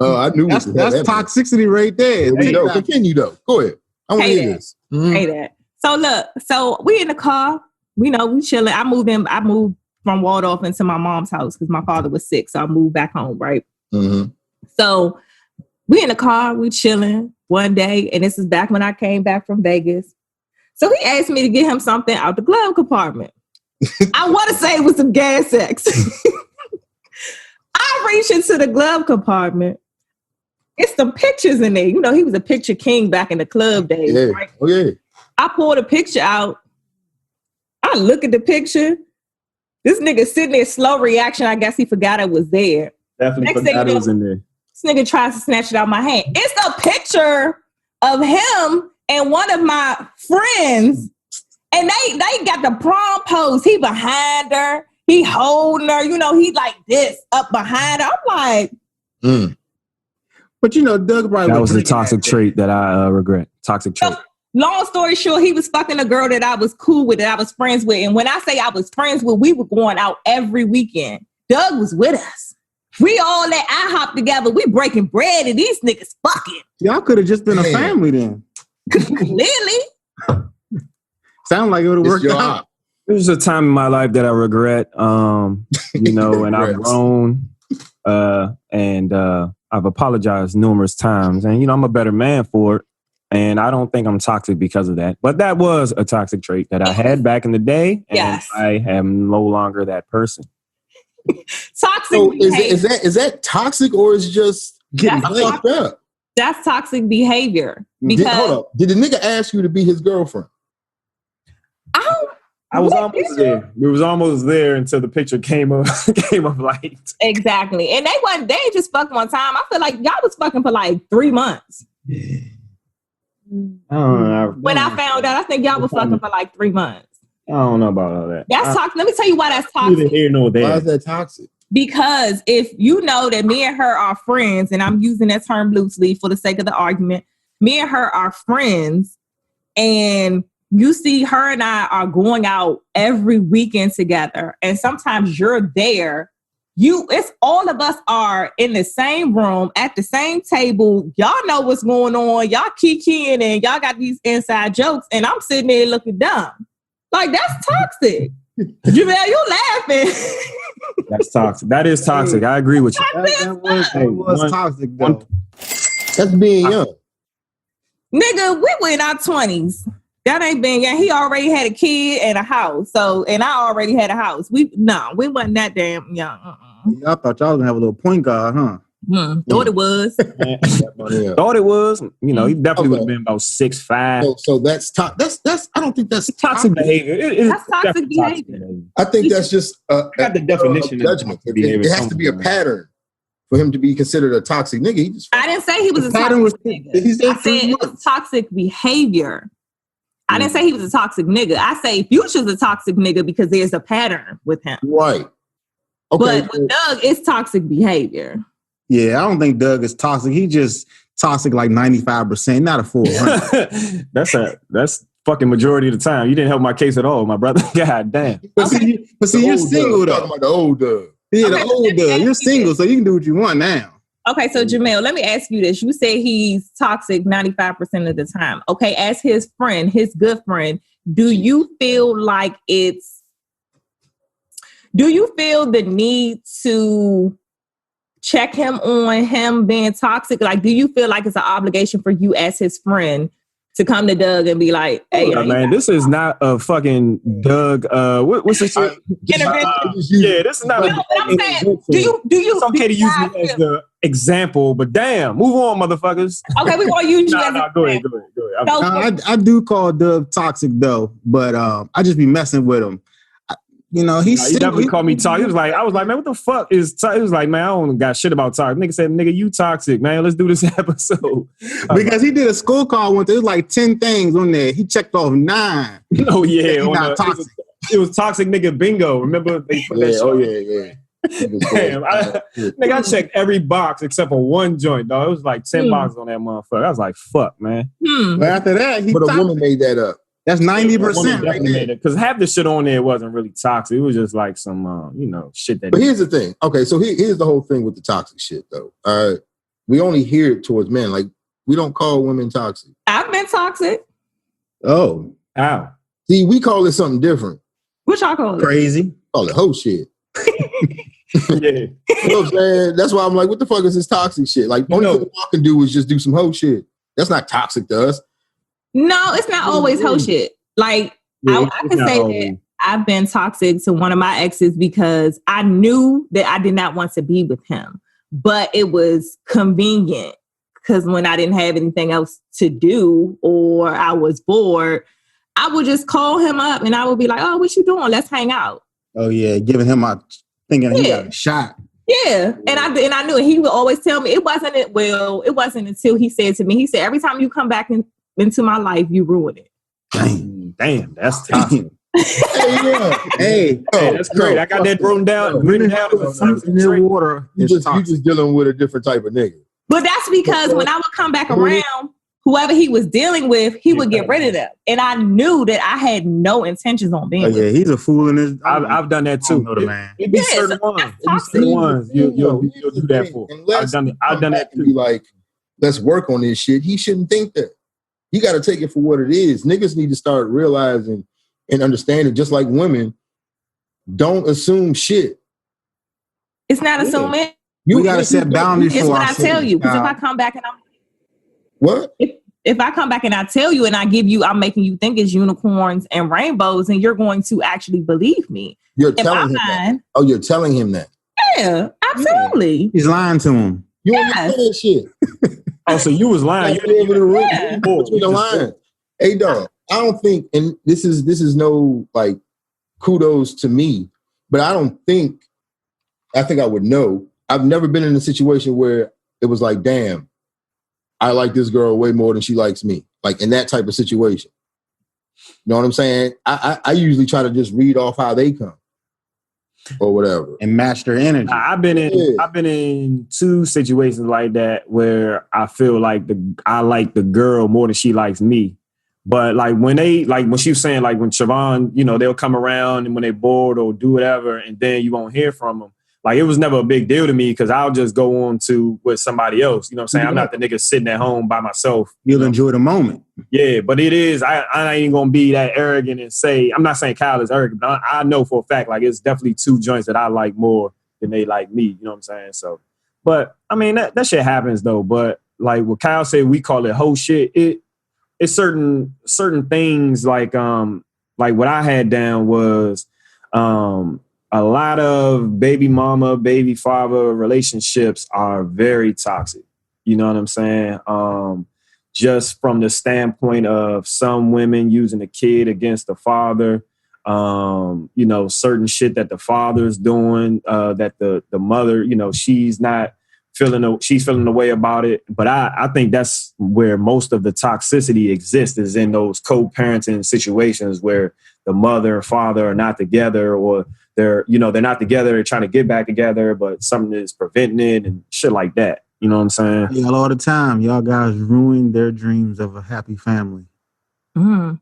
I knew that's toxicity right there. There we go. Continue though. Go ahead. I want to hear this. Say that. So look. So we in the car. We chilling. I moved from Waldorf into my mom's house because my father was sick. So I moved back home. Right. Mm-hmm. So we in the car. We chilling one day, and this is back when I came back from Vegas. So he asked me to get him something out the glove compartment. I want to say it was some gas X. I reach into the glove compartment. It's some pictures in there. He was a picture king back in the club days. Yeah. Right? Oh, yeah. I pulled a picture out. I look at the picture. This nigga sitting there, slow reaction. I guess he forgot it was there. Definitely forgot it was in there. This nigga tries to snatch it out of my hand. It's a picture of him and one of my friends. And they got the prom pose. He behind her. He holding her. He like this up behind her. I'm like, But Doug probably that was the toxic trait that I regret. Toxic trait. So, long story short, he was fucking a girl that I was cool with, that I was friends with. And when I say I was friends with, we were going out every weekend. Doug was with us. We all at IHOP together. We breaking bread and these niggas fucking. Y'all could have just been a family then. Clearly. Sound like it would have worked out. It was a time in my life that I regret, and I've grown, and I've apologized numerous times. And, I'm a better man for it. And I don't think I'm toxic because of that. But that was a toxic trait that I had back in the day. And yes. I am no longer that person. Toxic. So is that toxic or is just getting fucked up? That's toxic behavior. Because hold up. Did the nigga ask you to be his girlfriend? I was almost there. We was almost there until the picture came up light. Exactly. And they ain't just fucked one time. I feel like y'all was fucking for like 3 months. Yeah. I don't know. When I found out, I think y'all was fucking for like 3 months. I don't know about all that. That's toxic. Let me tell you why that's toxic. Neither here nor there. Why is that toxic? Because if you know that me and her are friends, and I'm using that term loosely for the sake of the argument, me and her are friends, and you see her and I are going out every weekend together, and sometimes you're there. It's all of us are in the same room at the same table. Y'all know what's going on. Y'all kikiing and y'all got these inside jokes, and I'm sitting there looking dumb. Like, that's toxic. Jamel, you laughing. That's toxic. That is toxic. I agree with you. That was toxic, though. That's being young. Nigga, we were in our 20s. That ain't being young. He already had a kid and a house. And I already had a house. We wasn't that damn young. I thought y'all was gonna have a little point guard, huh? Thought it was. Yeah. Thought it was. You know, he definitely would have been about 6'5". So that's that's I don't think that's Toxic behavior. That's toxic behavior. I think that's just got the definition of judgment. toxic behavior It has to be a pattern for him to be considered a toxic nigga. I didn't say he was a toxic nigga. I said it was toxic behavior. I didn't say he was a toxic nigga. I say Future's a toxic nigga because there's a pattern with him. Right. Okay. But with Doug, it's toxic behavior. Yeah, I don't think Doug is toxic. He just toxic like 95%, not a full 100. That's fucking majority of the time. You didn't help my case at all, my brother. God damn. But see, you're single though. Talking about the old Doug. Yeah, the old Doug. You're single, so you can do what you want now. Okay, so Jamel, let me ask you this. You say he's toxic 95% of the time. Okay, as his friend, his good friend, do you feel the need to check him on him being toxic? Like, do you feel like it's an obligation for you as his friend to come to Doug and be like, hey, man, this is not a fucking Doug. What's this shit? Yeah, this is not I'm saying, do you it's okay to use me as the example, but damn, move on, motherfuckers. Okay, we're gonna use you as go ahead. I do call Doug toxic though, but I just be messing with him. You know, he definitely called me toxic. I was like, man, what the fuck is toxic? He was like, man, I don't got shit about toxic. Nigga said, nigga, you toxic, man. Let's do this episode. Because he did a scorecard once. There was like 10 things on there. He checked off 9. Oh, yeah. He's not toxic. It was toxic nigga bingo. Remember? They put that shit on? Yeah. Damn, I checked every box except for one joint, dog. It was like 10 boxes on that motherfucker. I was like, fuck, man. But after that, But a woman made that up. That's 90% right there. Because half the shit on there wasn't really toxic. It was just like some, shit that. But here's the thing. Okay, so here's the whole thing with the toxic shit, though. We only hear it towards men. Like, we don't call women toxic. I've been toxic. Oh. Ow. See, we call it something different. What y'all call it? Crazy. Call it hoe shit. Yeah. You know what I'm saying? That's why I'm like, what the fuck is this toxic shit? Like, only thing I can do is just do some hoe shit. That's not toxic to us. No, it's not always hoe shit. Like, I can say that I've been toxic to one of my exes because I knew that I did not want to be with him. But it was convenient because when I didn't have anything else to do or I was bored, I would just call him up and I would be like, oh, what you doing? Let's hang out. Oh, yeah. Giving him thinking he got a shot. Yeah. And I knew it. He would always tell me it wasn't until he said to me, he said, every time you come back into my life, you ruin it. Damn, that's toxic. Hey, that's great. I got that written down. Water. You just dealing with a different type of nigga. But that's because when I would come back around, whoever he was dealing with, he would get rid of them. And I knew that I had no intentions on being with him. He's a fool in his... I've done that too. Man. Be certain ones. You'll do that for. I've done that too. Be like, let's work on this shit. He shouldn't think that. You got to take it for what it is. Niggas need to start realizing and understanding, just like women, don't assume shit. It's not assuming. We got to set boundaries for ourselves. ourselves. It's what I tell you. Because if I come back and What? If I come back and I tell you and I'm making you think it's unicorns and rainbows, and you're going to actually believe me. You're telling him that. Oh, you're telling him that. Yeah, absolutely. Yeah. He's lying to him. You don't know that shit. Oh, so you was lying. You didn't even read between the lines. Hey, dog, I don't think, and this is no like kudos to me, but I think I would know. I've never been in a situation where it was like, damn, I like this girl way more than she likes me. Like in that type of situation. You know what I'm saying? I usually try to just read off how they come. Or whatever. And match their energy. I've been in 2 situations like that where I feel like I like the girl more than she likes me. But like when she was saying like when Travonne, they'll come around and when they're bored or do whatever and then you won't hear from them. Like it was never a big deal to me because I'll just go on to with somebody else. You know what I'm saying? I'm not the nigga sitting at home by myself. You'll enjoy the moment. Yeah, but it is. I ain't gonna be that arrogant and say, I'm not saying Kyle is arrogant, but I know for a fact, like it's definitely 2 joints that I like more than they like me. You know what I'm saying? So, but I mean, that shit happens though. But like what Kyle said, we call it whole shit. It's certain things like what I had down was, a lot of baby mama, baby father relationships are very toxic. You know what I'm saying? Just from the standpoint of some women using the kid against the father, certain shit that the father's doing, that the mother, she's feeling the way about it. But I think that's where most of the toxicity exists, is in those co-parenting situations where the mother and father are not together, or they're not together, they're trying to get back together, but something is preventing it and shit like that. You know what I'm saying? Yeah, all the time. Y'all guys ruin their dreams of a happy family. Not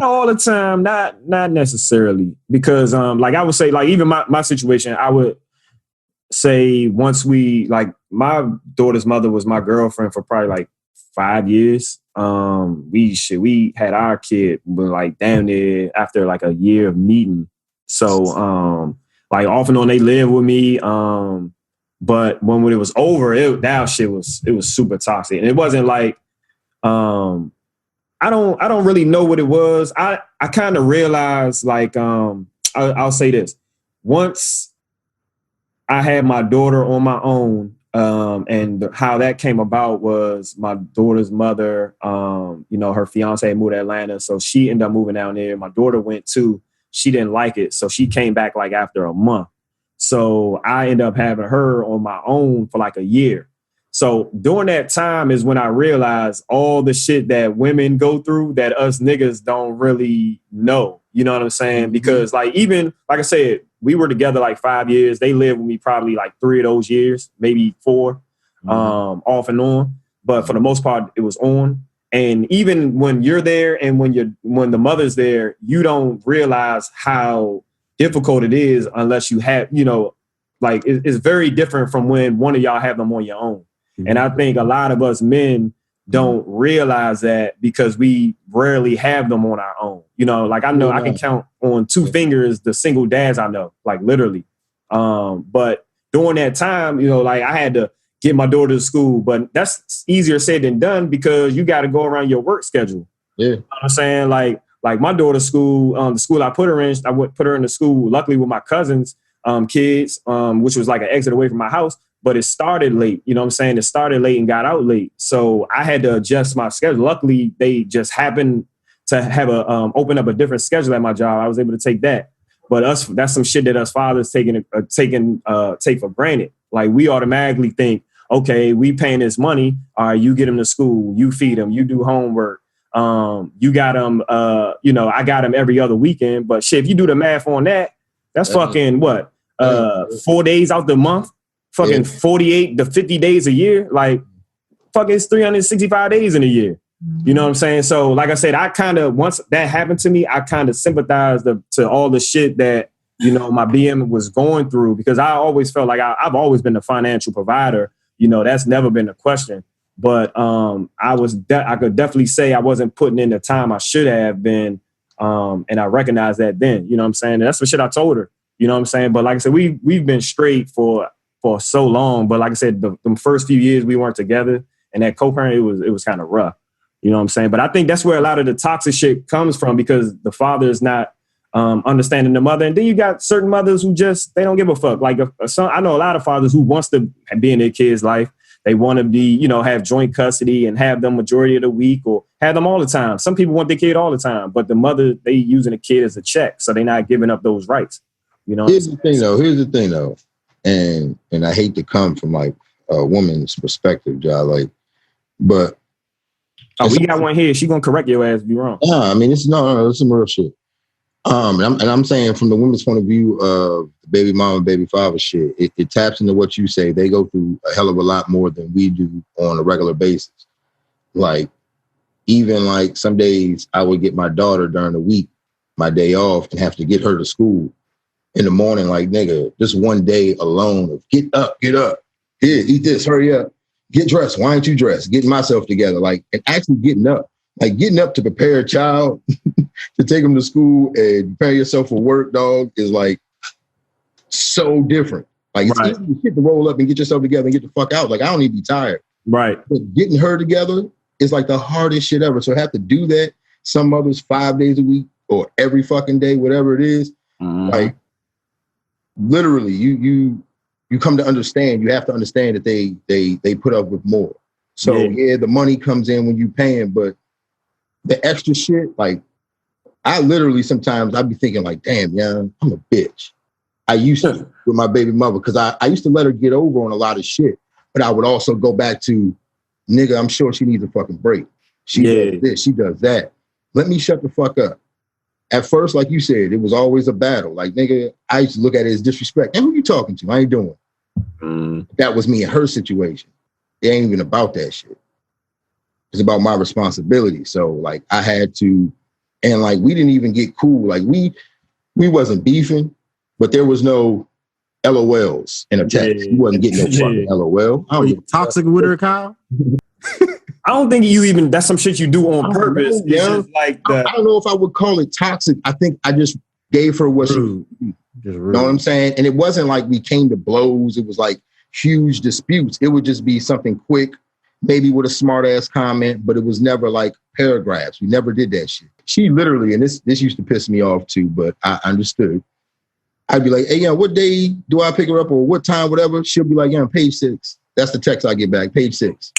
all the time, not necessarily, because like I would say, like even my situation, I would say once my daughter's mother was my girlfriend for probably like 5 years. We had our kid, but like damn near after like a year of meeting. So like off and on they lived with me. But when it was over, that shit was super toxic. And it wasn't like I don't really know what it was. I kind of realized, like, I'll say this. Once I had my daughter on my own, and how that came about was my daughter's mother, her fiance moved to Atlanta. So she ended up moving down there. My daughter went too. She didn't like it. So she came back like after a month. So I ended up having her on my own for like a year. So during that time is when I realized all the shit that women go through that us niggas don't really know. You know what I'm saying? Because like I said, we were together like 5 years. They lived with me probably like 3 of those years, maybe 4, off and on. But for the most part, it was on. And even when you're there and when the mother's there, you don't realize how difficult it is unless you have, like it's very different from when one of y'all have them on your own. And I think a lot of us men don't realize that because we rarely have them on our own. Like I know I can count on 2 fingers the single dads I know, like literally. But during that time, like I had to get my daughter to school, but that's easier said than done because you got to go around your work schedule. Yeah. You know what I'm saying? Like my daughter's school, the school I put her in, I would put her in the school, luckily with my cousins' kids, which was like an exit away from my house. But it started late, you know what I'm saying? It started late and got out late. So I had to adjust my schedule. Luckily, they just happened to have open up a different schedule at my job. I was able to take that. But that's some shit that us fathers take for granted. Like we automatically think, okay, we paying this money. All right, you get them to school, you feed them, you do homework. You got them, I got them every other weekend. But shit, if you do the math on that, that's fucking what? 4 days out the month? Fucking 48 to 50 days a year, like fucking it's 365 days in a year. You know what I'm saying? So like I said, once that happened to me, I kind of sympathized to all the shit that, my BM was going through, because I always felt like I've always been the financial provider. That's never been a question. But I could definitely say I wasn't putting in the time I should have been. And I recognized that then, you know what I'm saying? And that's the shit I told her, you know what I'm saying? But like I said, we've been straight for so long, but like I said, the first few years we weren't together, and that co-parent, it was kind of rough, you know what I'm saying? But I think that's where a lot of the toxic shit comes from, because the father is not understanding the mother, and then you got certain mothers who they don't give a fuck. Like I know a lot of fathers who wants to be in their kid's life. They want to be, have joint custody and have them majority of the week, or have them all the time. Some people want their kid all the time, but the mother, they using the kid as a check, so they're not giving up those rights. Here's the thing though. And I hate to come from like a woman's perspective, John, but we got one here. She gonna correct your ass if you're wrong. I mean, it's some real shit. And I'm saying from the women's point of view of the baby mama, baby father shit, it taps into what you say. They go through a hell of a lot more than we do on a regular basis. Like even like some days I would get my daughter during the week, my day off, and have to get her to school in the morning, like, nigga, just one day alone of get up, here, eat this, hurry up, get dressed. Why aren't you dressed? Getting myself together, like, and actually getting up to prepare a child to take them to school and prepare yourself for work, dog, is like so different. Like, it's easy to to roll up and get yourself together and get the fuck out. Like, I don't need to be tired. Right. But getting her together is like the hardest shit ever. So I have to do that. Some mothers 5 days a week, or every fucking day, whatever it is, like literally you come to understand, you have to understand that they put up with more. So yeah, the money comes in when you paying, but the extra shit, like I literally sometimes I'd be thinking like, damn, yeah, I'm a bitch. I used to with my baby mother because I used to let her get over on a lot of shit, but I would also go back to, nigga, I'm sure she needs a fucking break. She does this, she does that. Let me shut the fuck up. At first, like you said, it was always a battle. Like, nigga, I used to look at it as disrespect. And who you talking to? I ain't doing it. That was me in her situation. It ain't even about that shit. It's about my responsibility. So, like, I had to, and like, we didn't even get cool. Like, we wasn't beefing, but there was no LOLs in a text. You wasn't getting no fucking LOL. Oh, you toxic with her, Kyle? I don't think you even, that's some shit you do on purpose. It's just like I don't know if I would call it toxic. I think I just gave her what she, you know what I'm saying? And it wasn't like we came to blows. It was like huge disputes. It would just be something quick, maybe with a smart ass comment, but it was never like paragraphs. We never did that shit. She literally, and this used to piss me off too, but I understood. I'd be like, hey, yeah, what day do I pick her up or what time, whatever? She'll be like, yeah, page 6. That's the text I get back, page 6.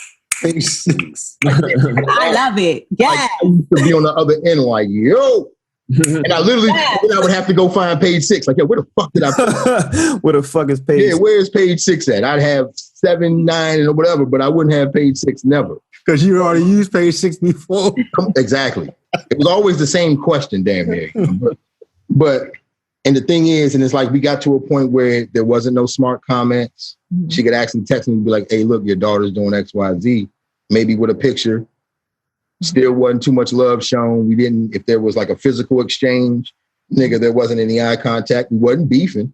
Page 6. I love it. Yeah. Like, I used to be on the other end like, yo. And I literally, then I would have to go find page 6. Like, yo, where the fuck did I put where the fuck is page 6? Yeah, where's page 6 at? I'd have 7, 9, and whatever, but I wouldn't have page 6 never. Because you already used page 6 before. Exactly. It was always the same question, damn near. But and the thing is, and it's like we got to a point where there wasn't no smart comments. She could actually text me and be like, hey, look, your daughter's doing X, Y, Z, maybe with a picture. Still wasn't too much love shown. We didn't, if there was like a physical exchange, nigga, there wasn't any eye contact. We wasn't beefing.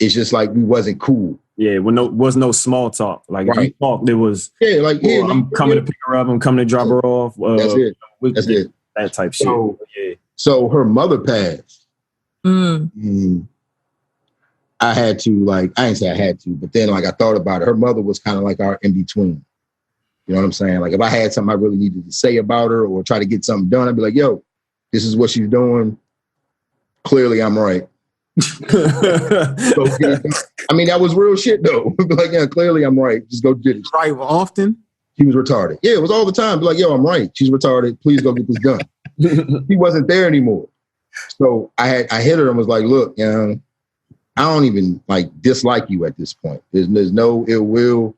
It's just like we wasn't cool. Yeah, was no small talk. Like if you talked, it was, I'm coming to pick her up, I'm coming to drop her off. That's it. That's it. That type so, shit. So her mother passed. I had to, like, I didn't say I had to, but then like I thought about it. Her mother was kind of like our in between. You know what I'm saying? Like if I had something I really needed to say about her or try to get something done, I'd be like, yo, this is what she's doing. Clearly I'm right. So, I mean, that was real shit though. Like, yeah, clearly I'm right. Just go get it. Right often? She was retarded. Yeah, it was all the time. Be like, yo, I'm right. She's retarded. Please go get this done. He wasn't there anymore. So I hit her and was like, look, you know, I don't even like dislike you at this point. There's no ill will.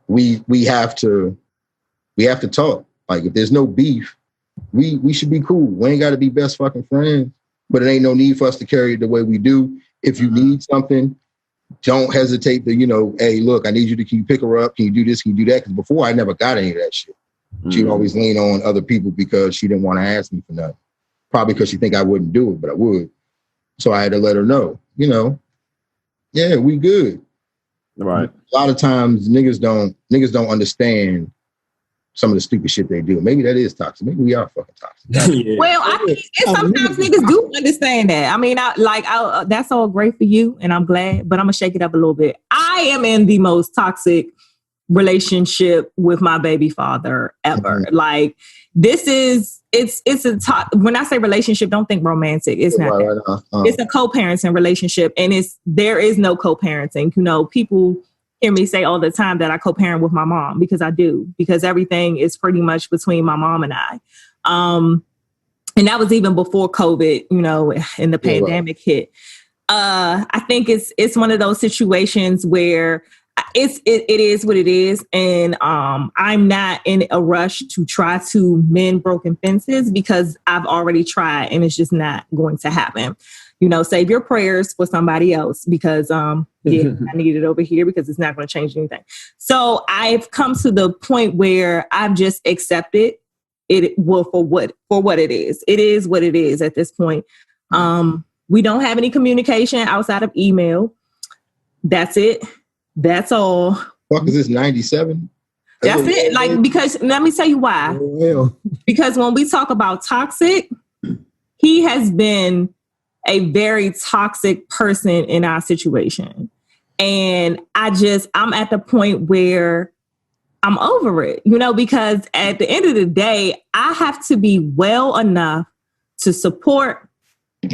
We have to talk. Like if there's no beef, we should be cool. We ain't got to be best fucking friends, but it ain't no need for us to carry it the way we do. If you need something, don't hesitate to, you know, hey, look, I need you to, can you pick her up? Can you do this? Can you do that? Because before I never got any of that shit. She'd always lean on other people because she didn't want to ask me for nothing. Probably because she think I wouldn't do it, but I would. So I had to let her know, you know, yeah, we good. Right. A lot of times niggas don't understand some of the stupid shit they do. Maybe that is toxic. Maybe we are fucking toxic. Yeah. Well, I mean, sometimes niggas do understand that. I mean, that's all great for you, and I'm glad, but I'm gonna shake it up a little bit. I am in the most toxic relationship with my baby father ever. Like it's when I say relationship, don't think romantic. It's not that. It's a co-parenting relationship, and there is no co-parenting. You know, people hear me say all the time that I co-parent with my mom because I do, because everything is pretty much between my mom and I. And that was even before COVID, you know, and the pandemic hit. I think it's one of those situations where it is what it is. And I'm not in a rush to try to mend broken fences because I've already tried and it's just not going to happen. You know, save your prayers for somebody else because I need it over here because it's not going to change anything. So I've come to the point where I've just accepted it for what it is. It is what it is at this point. We don't have any communication outside of email. That's it. That's all. Fuck is this 97? That's it. Like, because let me tell you why. Because when we talk about toxic, he has been a very toxic person in our situation. And I'm at the point where I'm over it, you know, because at the end of the day, I have to be well enough to support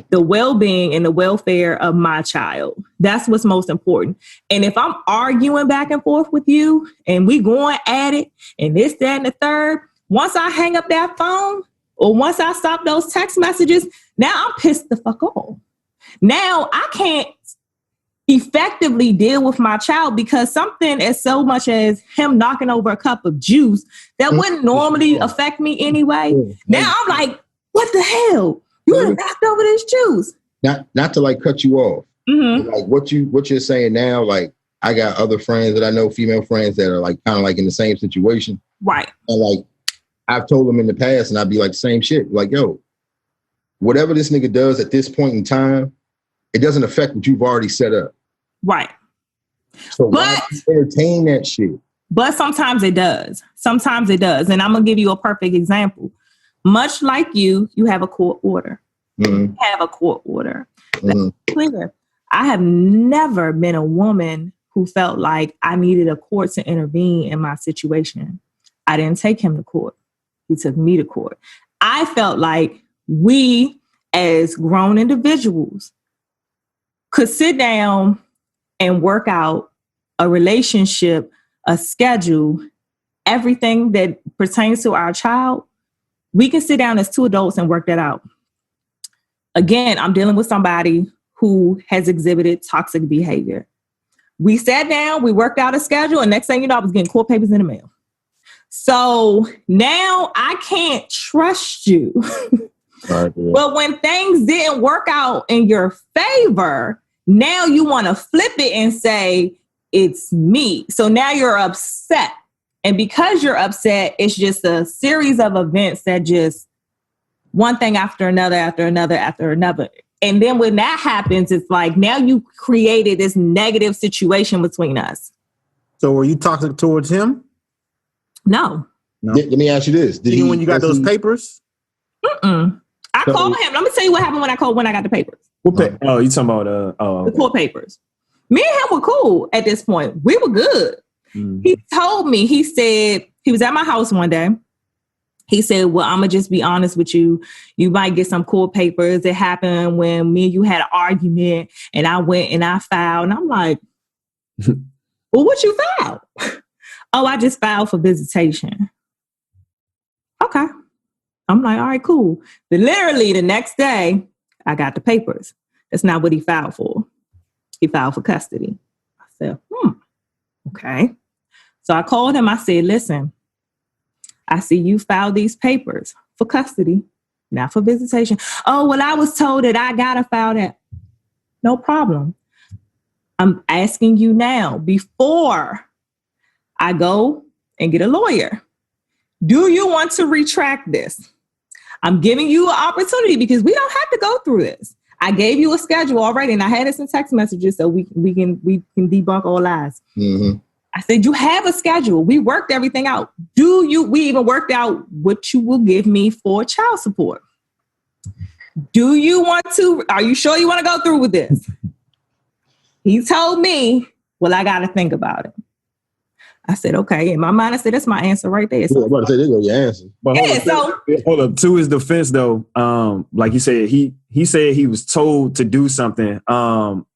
the well-being and the welfare of my child. That's what's most important. And if I'm arguing back and forth with you and we going at it and this, that, and the third, once I hang up that phone or once I stop those text messages, now I'm pissed the fuck off. Now I can't effectively deal with my child because something as so much as him knocking over a cup of juice that wouldn't normally affect me anyway. Now I'm like, what the hell? You would have knocked over this juice. Not to like cut you off. Like what you're saying now, like I got other friends that I know, female friends that are like kind of like in the same situation. Right. And like I've told them in the past and I'd be like, same shit. Like, yo, whatever this nigga does at this point in time, it doesn't affect what you've already set up. Right. So why entertain that shit? But sometimes it does. Sometimes it does. And I'm going to give you a perfect example. Much like you have a court order. You have a court order. That's clear. I have never been a woman who felt like I needed a court to intervene in my situation. I didn't take him to court. He took me to court. I felt like we as grown individuals could sit down and work out a relationship, a schedule, everything that pertains to our child. We can sit down as two adults and work that out. Again, I'm dealing with somebody who has exhibited toxic behavior. We sat down, we worked out a schedule, and next thing you know, I was getting court papers in the mail. So now I can't trust you. Right, yeah. But when things didn't work out in your favor, now you want to flip it and say, it's me. So now you're upset. And because you're upset, it's just a series of events that just one thing after another, after another, after another. And then when that happens, it's like now you created this negative situation between us. So were you toxic towards him? No. Let me ask you this. Even when you got those papers? I called him. Let me tell you what happened when I got the papers. Oh, you talking about the court papers. Me and him were cool at this point. We were good. He told me, he said, he was at my house one day. He said, well, I'm going to just be honest with you. You might get some court papers. It happened when me and you had an argument and I went and I filed. And I'm like, well, what you filed? Oh, I just filed for visitation. Okay. I'm like, all right, cool. But literally the next day, I got the papers. That's not what he filed for. He filed for custody. I said, okay. So I called him. I said, listen, I see you filed these papers for custody, not for visitation. Oh, well, I was told that I got to file that. No problem. I'm asking you now, before I go and get a lawyer, do you want to retract this? I'm giving you an opportunity because we don't have to go through this. I gave you a schedule already, and I had it in text messages so we can debunk all lies. I said, you have a schedule. We worked everything out. We even worked out what you will give me for child support. Are you sure you want to go through with this? He told me, well, I got to think about it. I said, okay. In my mind, I said, that's my answer right there. So, I'm about to say, there go your answer. But hold up. To his defense, though, like you said, he said he was told to do something.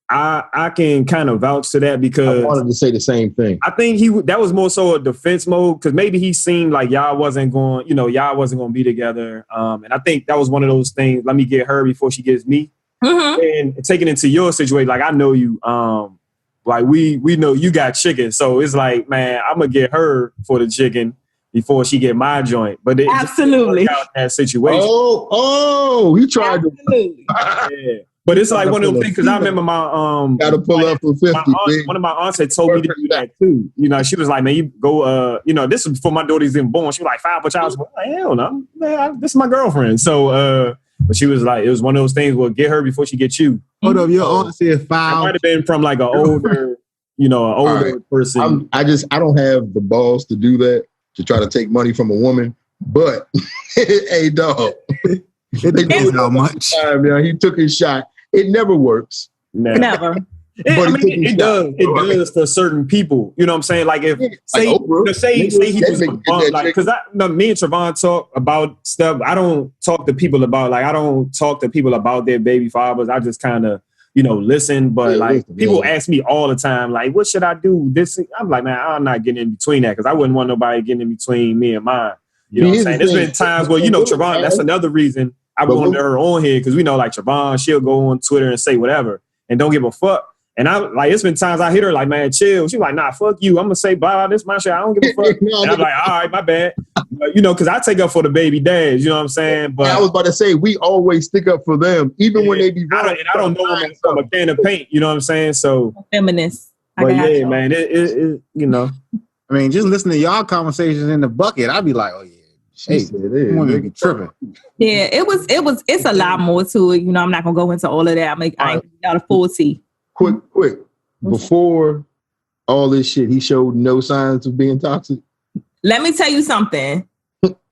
I can kind of vouch to that because I wanted to say the same thing. I think that was more so a defense mode because maybe he seemed like y'all wasn't going to be together. And I think that was one of those things. Let me get her before she gets me. And taking it to your situation, like I know you. Like we know you got chicken, so it's like, man, I'm gonna get her for the chicken before she get my joint. But it absolutely just out that situation. He tried to. Yeah. But it's like one of those things because I remember my gotta pull up for 50. One of my aunts had told me to do that too. You know, she was like, man, you go. This was before my daughter's even born. She was like, file for child support. Like, hell no, man, this is my girlfriend. So, but she was like, it was one of those things. Well, get her before she gets you. Hold up, your aunt said file. It might have been from like an older, person. I don't have the balls to do that, to try to take money from a woman. But hey, dog, it depends how much. He took his shot. It never works. Never. It does for certain people. You know what I'm saying? Like if say he was a bum, like because me and Travonne talk about stuff. I don't talk to people about their baby fathers. I just kind of listen. But people ask me all the time, like, what should I do? I'm like, man, I'm not getting in between that because I wouldn't want nobody getting in between me and mine. You know what I'm saying? There's been times where Travonne. That's another reason I wanted her on here because we know like Travonne, she'll go on Twitter and say whatever and don't give a fuck. And I like it's been times I hit her like, man, chill. She's like, nah, fuck you. I'm gonna say blah, this my shit. I don't give a fuck. And I'm like, all right, my bad. But, because I take up for the baby dads. You know what I'm saying? But I was about to say we always stick up for them, even when they be wrong. I don't know them from a can of paint. You know what I'm saying? So feminist. But yeah, man, it I mean, just listen to y'all conversations in the bucket. I'd be like, oh yeah. Women be tripping. Yeah, it's a lot more to it. I'm not gonna go into all of that. I ain't got a full tea. Quick. Before all this shit, he showed no signs of being toxic. Let me tell you something.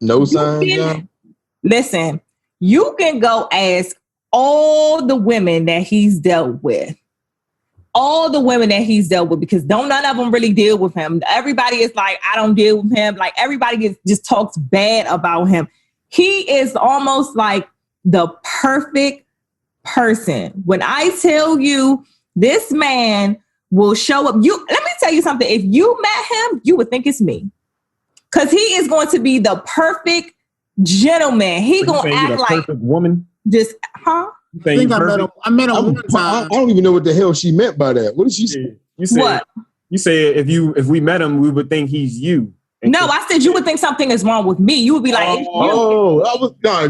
No signs. Listen, you can go ask all the women that he's dealt with. All the women that he's dealt with, because none of them really deal with him. Everybody is like, I don't deal with him. Like everybody just talks bad about him. He is almost like the perfect person. When I tell you this man will show up, let me tell you something. If you met him, you would think it's me. Because he is going to be the perfect gentleman. He going to act like perfect woman. Just, huh? I met him one time. I don't even know what the hell she meant by that. What did she say? You said, what? You said if we met him, we would think he's you. No, I said you would think something is wrong with me. You would be like, it's you. I was I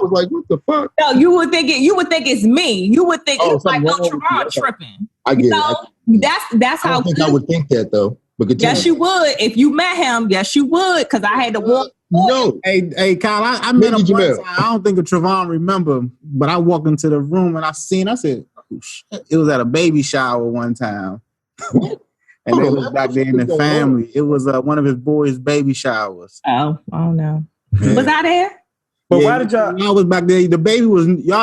was like, what the fuck? No, you would think it's me. You would think it's like, Travonne tripping. I get it. That's how I think I would think that though. But yes, you would. If you met him, yes, you would. Because I had to walk. No. Hey, Kyle, I met him one time. I don't think Travonne remember, but I walked into the room and I said, oh, shit. It was at a baby shower one time. And it was back there in the family. It was one of his boys' baby showers. Oh, I don't know. Yeah. Was I there? But why did y'all? I was back there. Y'all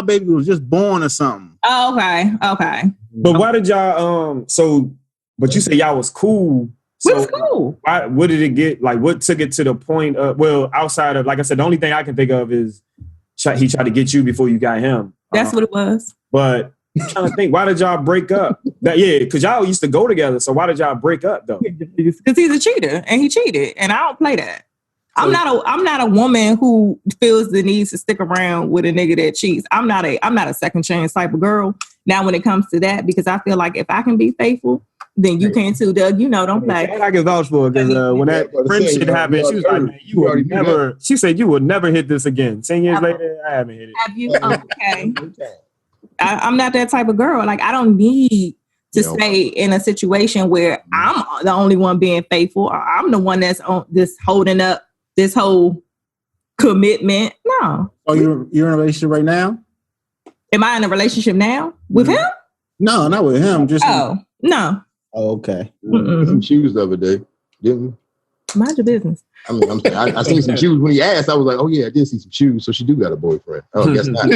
baby was just born or something. Oh, okay. But why did y'all? But you say y'all was cool. So it was cool. What did it get? Like, what took it to the point of? Well, outside of, like I said, the only thing I can think of is he tried to get you before you got him. That's what it was. But I'm trying to think, why did y'all break up? Because y'all used to go together. So why did y'all break up though? Because he's a cheater and he cheated, and I don't play that. I'm not a woman who feels the need to stick around with a nigga that cheats. I'm not a second chance type of girl. Now, when it comes to that, because I feel like if I can be faithful, then you can too, Doug. Don't play. I can vouch for it because when that friendship happened, she was like, man, you would never. She said you would never hit this again. 10 years later, I haven't hit it. Have you? Okay. I'm not that type of girl. Like, I don't need to stay in a situation where I'm the only one being faithful. Or I'm the one that's holding up this whole commitment. No. Oh, you're in a relationship right now? Am I in a relationship now with him? No, not with him. Just no. Oh, okay. Some shoes the other day, didn't we? Mind your business. I mean, I'm saying I seen some shoes when he asked. I was like, oh yeah, I did see some shoes. So she do got a boyfriend. Oh, guess not.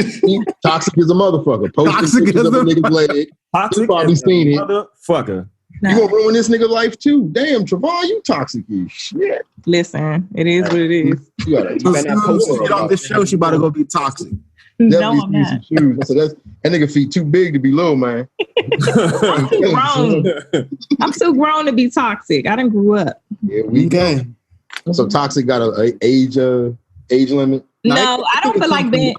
Toxic is a motherfucker. Toxic is a nigga's leg. Toxic probably seen it. Motherfucker. You gonna ruin this nigga life too? Damn, Travonne, you toxic as shit. Listen, it is what it is. You gotta get on this show. She about to go be toxic. No, I'm not. Shoes. So that nigga feet too big to be little, man. I'm too grown. I'm too grown to be toxic. I done grew up. Yeah, we can. So toxic got a age limit? No, I don't feel like being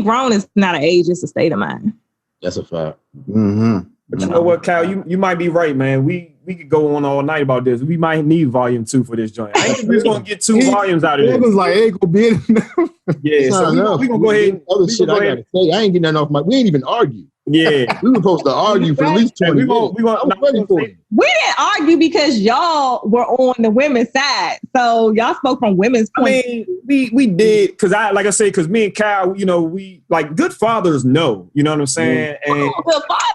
grown is not an age, it's a state of mind. That's a fact. Mm-hmm. But you know what, Cal? You might be right, man. We could go on all night about this. We might need volume 2 for this joint. I think we're gonna get 2 volumes out of this. It was like, hey, go be enough. Yeah, so we gonna go ahead. Other shit I gotta say. I ain't getting nothing off my. We ain't even argue. Yeah, we were supposed to argue for at least 20 minutes. I'm ready for it. We didn't argue because y'all were on the women's side, so y'all spoke from women's point. I mean, we did because because me and Cal, we like good fathers know. You know what I'm saying? And good fathers.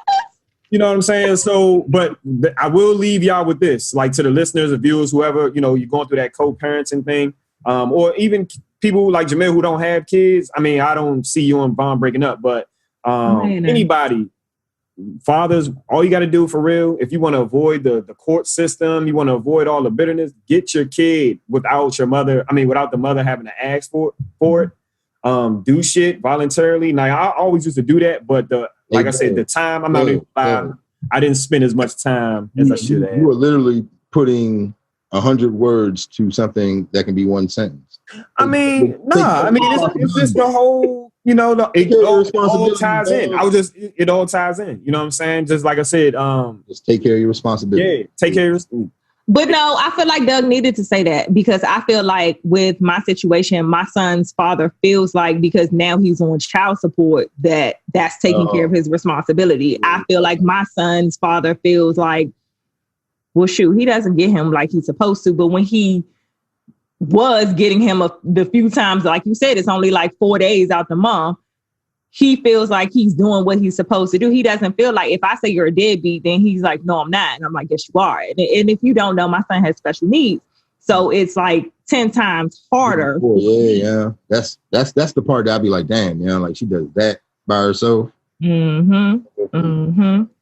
You know what I'm saying? So, but I will leave y'all with this, like to the listeners, the viewers, whoever, you're going through that co-parenting thing, or even people like Jamil who don't have kids. I mean, I don't see you and Vaughn breaking up, but anybody, fathers, all you got to do for real, if you want to avoid the court system, you want to avoid all the bitterness, get your kid without the mother having to ask for it. Do shit voluntarily. Now, I always used to do that, but I said, the time, I'm not even lying, I didn't spend as much time as I should have. You were literally putting 100 words to something that can be one sentence. It's just the whole, it all ties in. It all ties in. You know what I'm saying? Just like I said, just take care of your responsibility. Yeah, take care of your. But no, I feel like Doug needed to say that because I feel like with my situation, my son's father feels like because now he's on child support that's taking care of his responsibility. I feel like my son's father feels like, well, shoot, he doesn't get him like he's supposed to. But when he was getting him the few times, like you said, it's only like 4 days out the month. He feels like he's doing what he's supposed to do. He doesn't feel like if I say you're a deadbeat, then he's like, no, I'm not. And I'm like, yes, you are. And if you don't know, my son has special needs. So it's like 10 times harder. Yeah. That's the part that I'd be like, damn, like she does that by herself.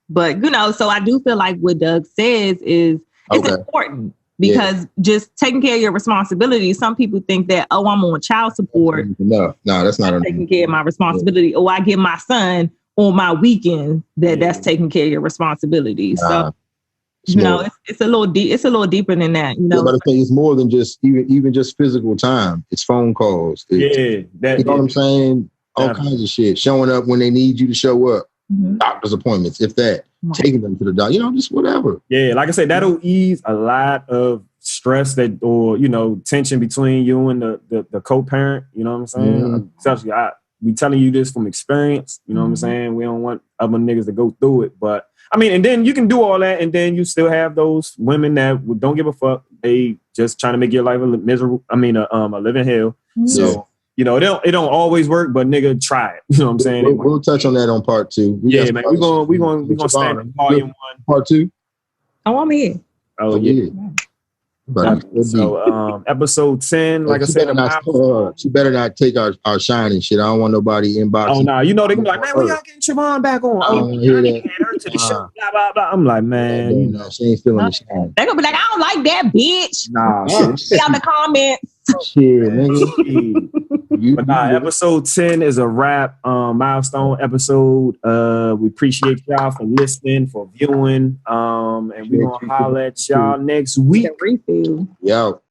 But, so I do feel like what Doug says is it's important. Because just taking care of your responsibility, some people think that, I'm on child support. No, that's not taking care of my responsibility. Or I give my son on my weekend that's taking care of your responsibility. So, it's a little deep. It's a little deeper than that. But I think it's more than just even just physical time. It's phone calls. You know what I'm saying? All kinds of shit. Showing up when they need you to show up. Doctor's appointments, if that. Taking them to the doctor, just whatever. Yeah, like I said, that'll ease a lot of stress or tension between you and the co-parent. You know what I'm saying? Especially, we telling you this from experience. You know what I'm saying? We don't want other niggas to go through it, but and then you can do all that, and then you still have those women that don't give a fuck. They just trying to make your life a miserable. a living hell. So. It don't always work, but nigga, try it. You know what I'm saying? We'll touch on that on part 2. We're gonna stand in volume 1. Part 2. Oh, I'm here. Oh yeah. So episode 10, like I said, she better not take our shine and shit. I don't want nobody inboxing. Oh no, they can be like, man, we gotta get Travonne back on. I don't hear that. Her to the show, blah blah blah. I'm like, man, she ain't feeling the shine. They're gonna be like, I don't like that bitch. Nah, see on the comments. Shit, nigga. But episode 10 is a wrap. Milestone episode. We appreciate y'all for listening, for viewing. And we're gonna holler at y'all next week. Yo.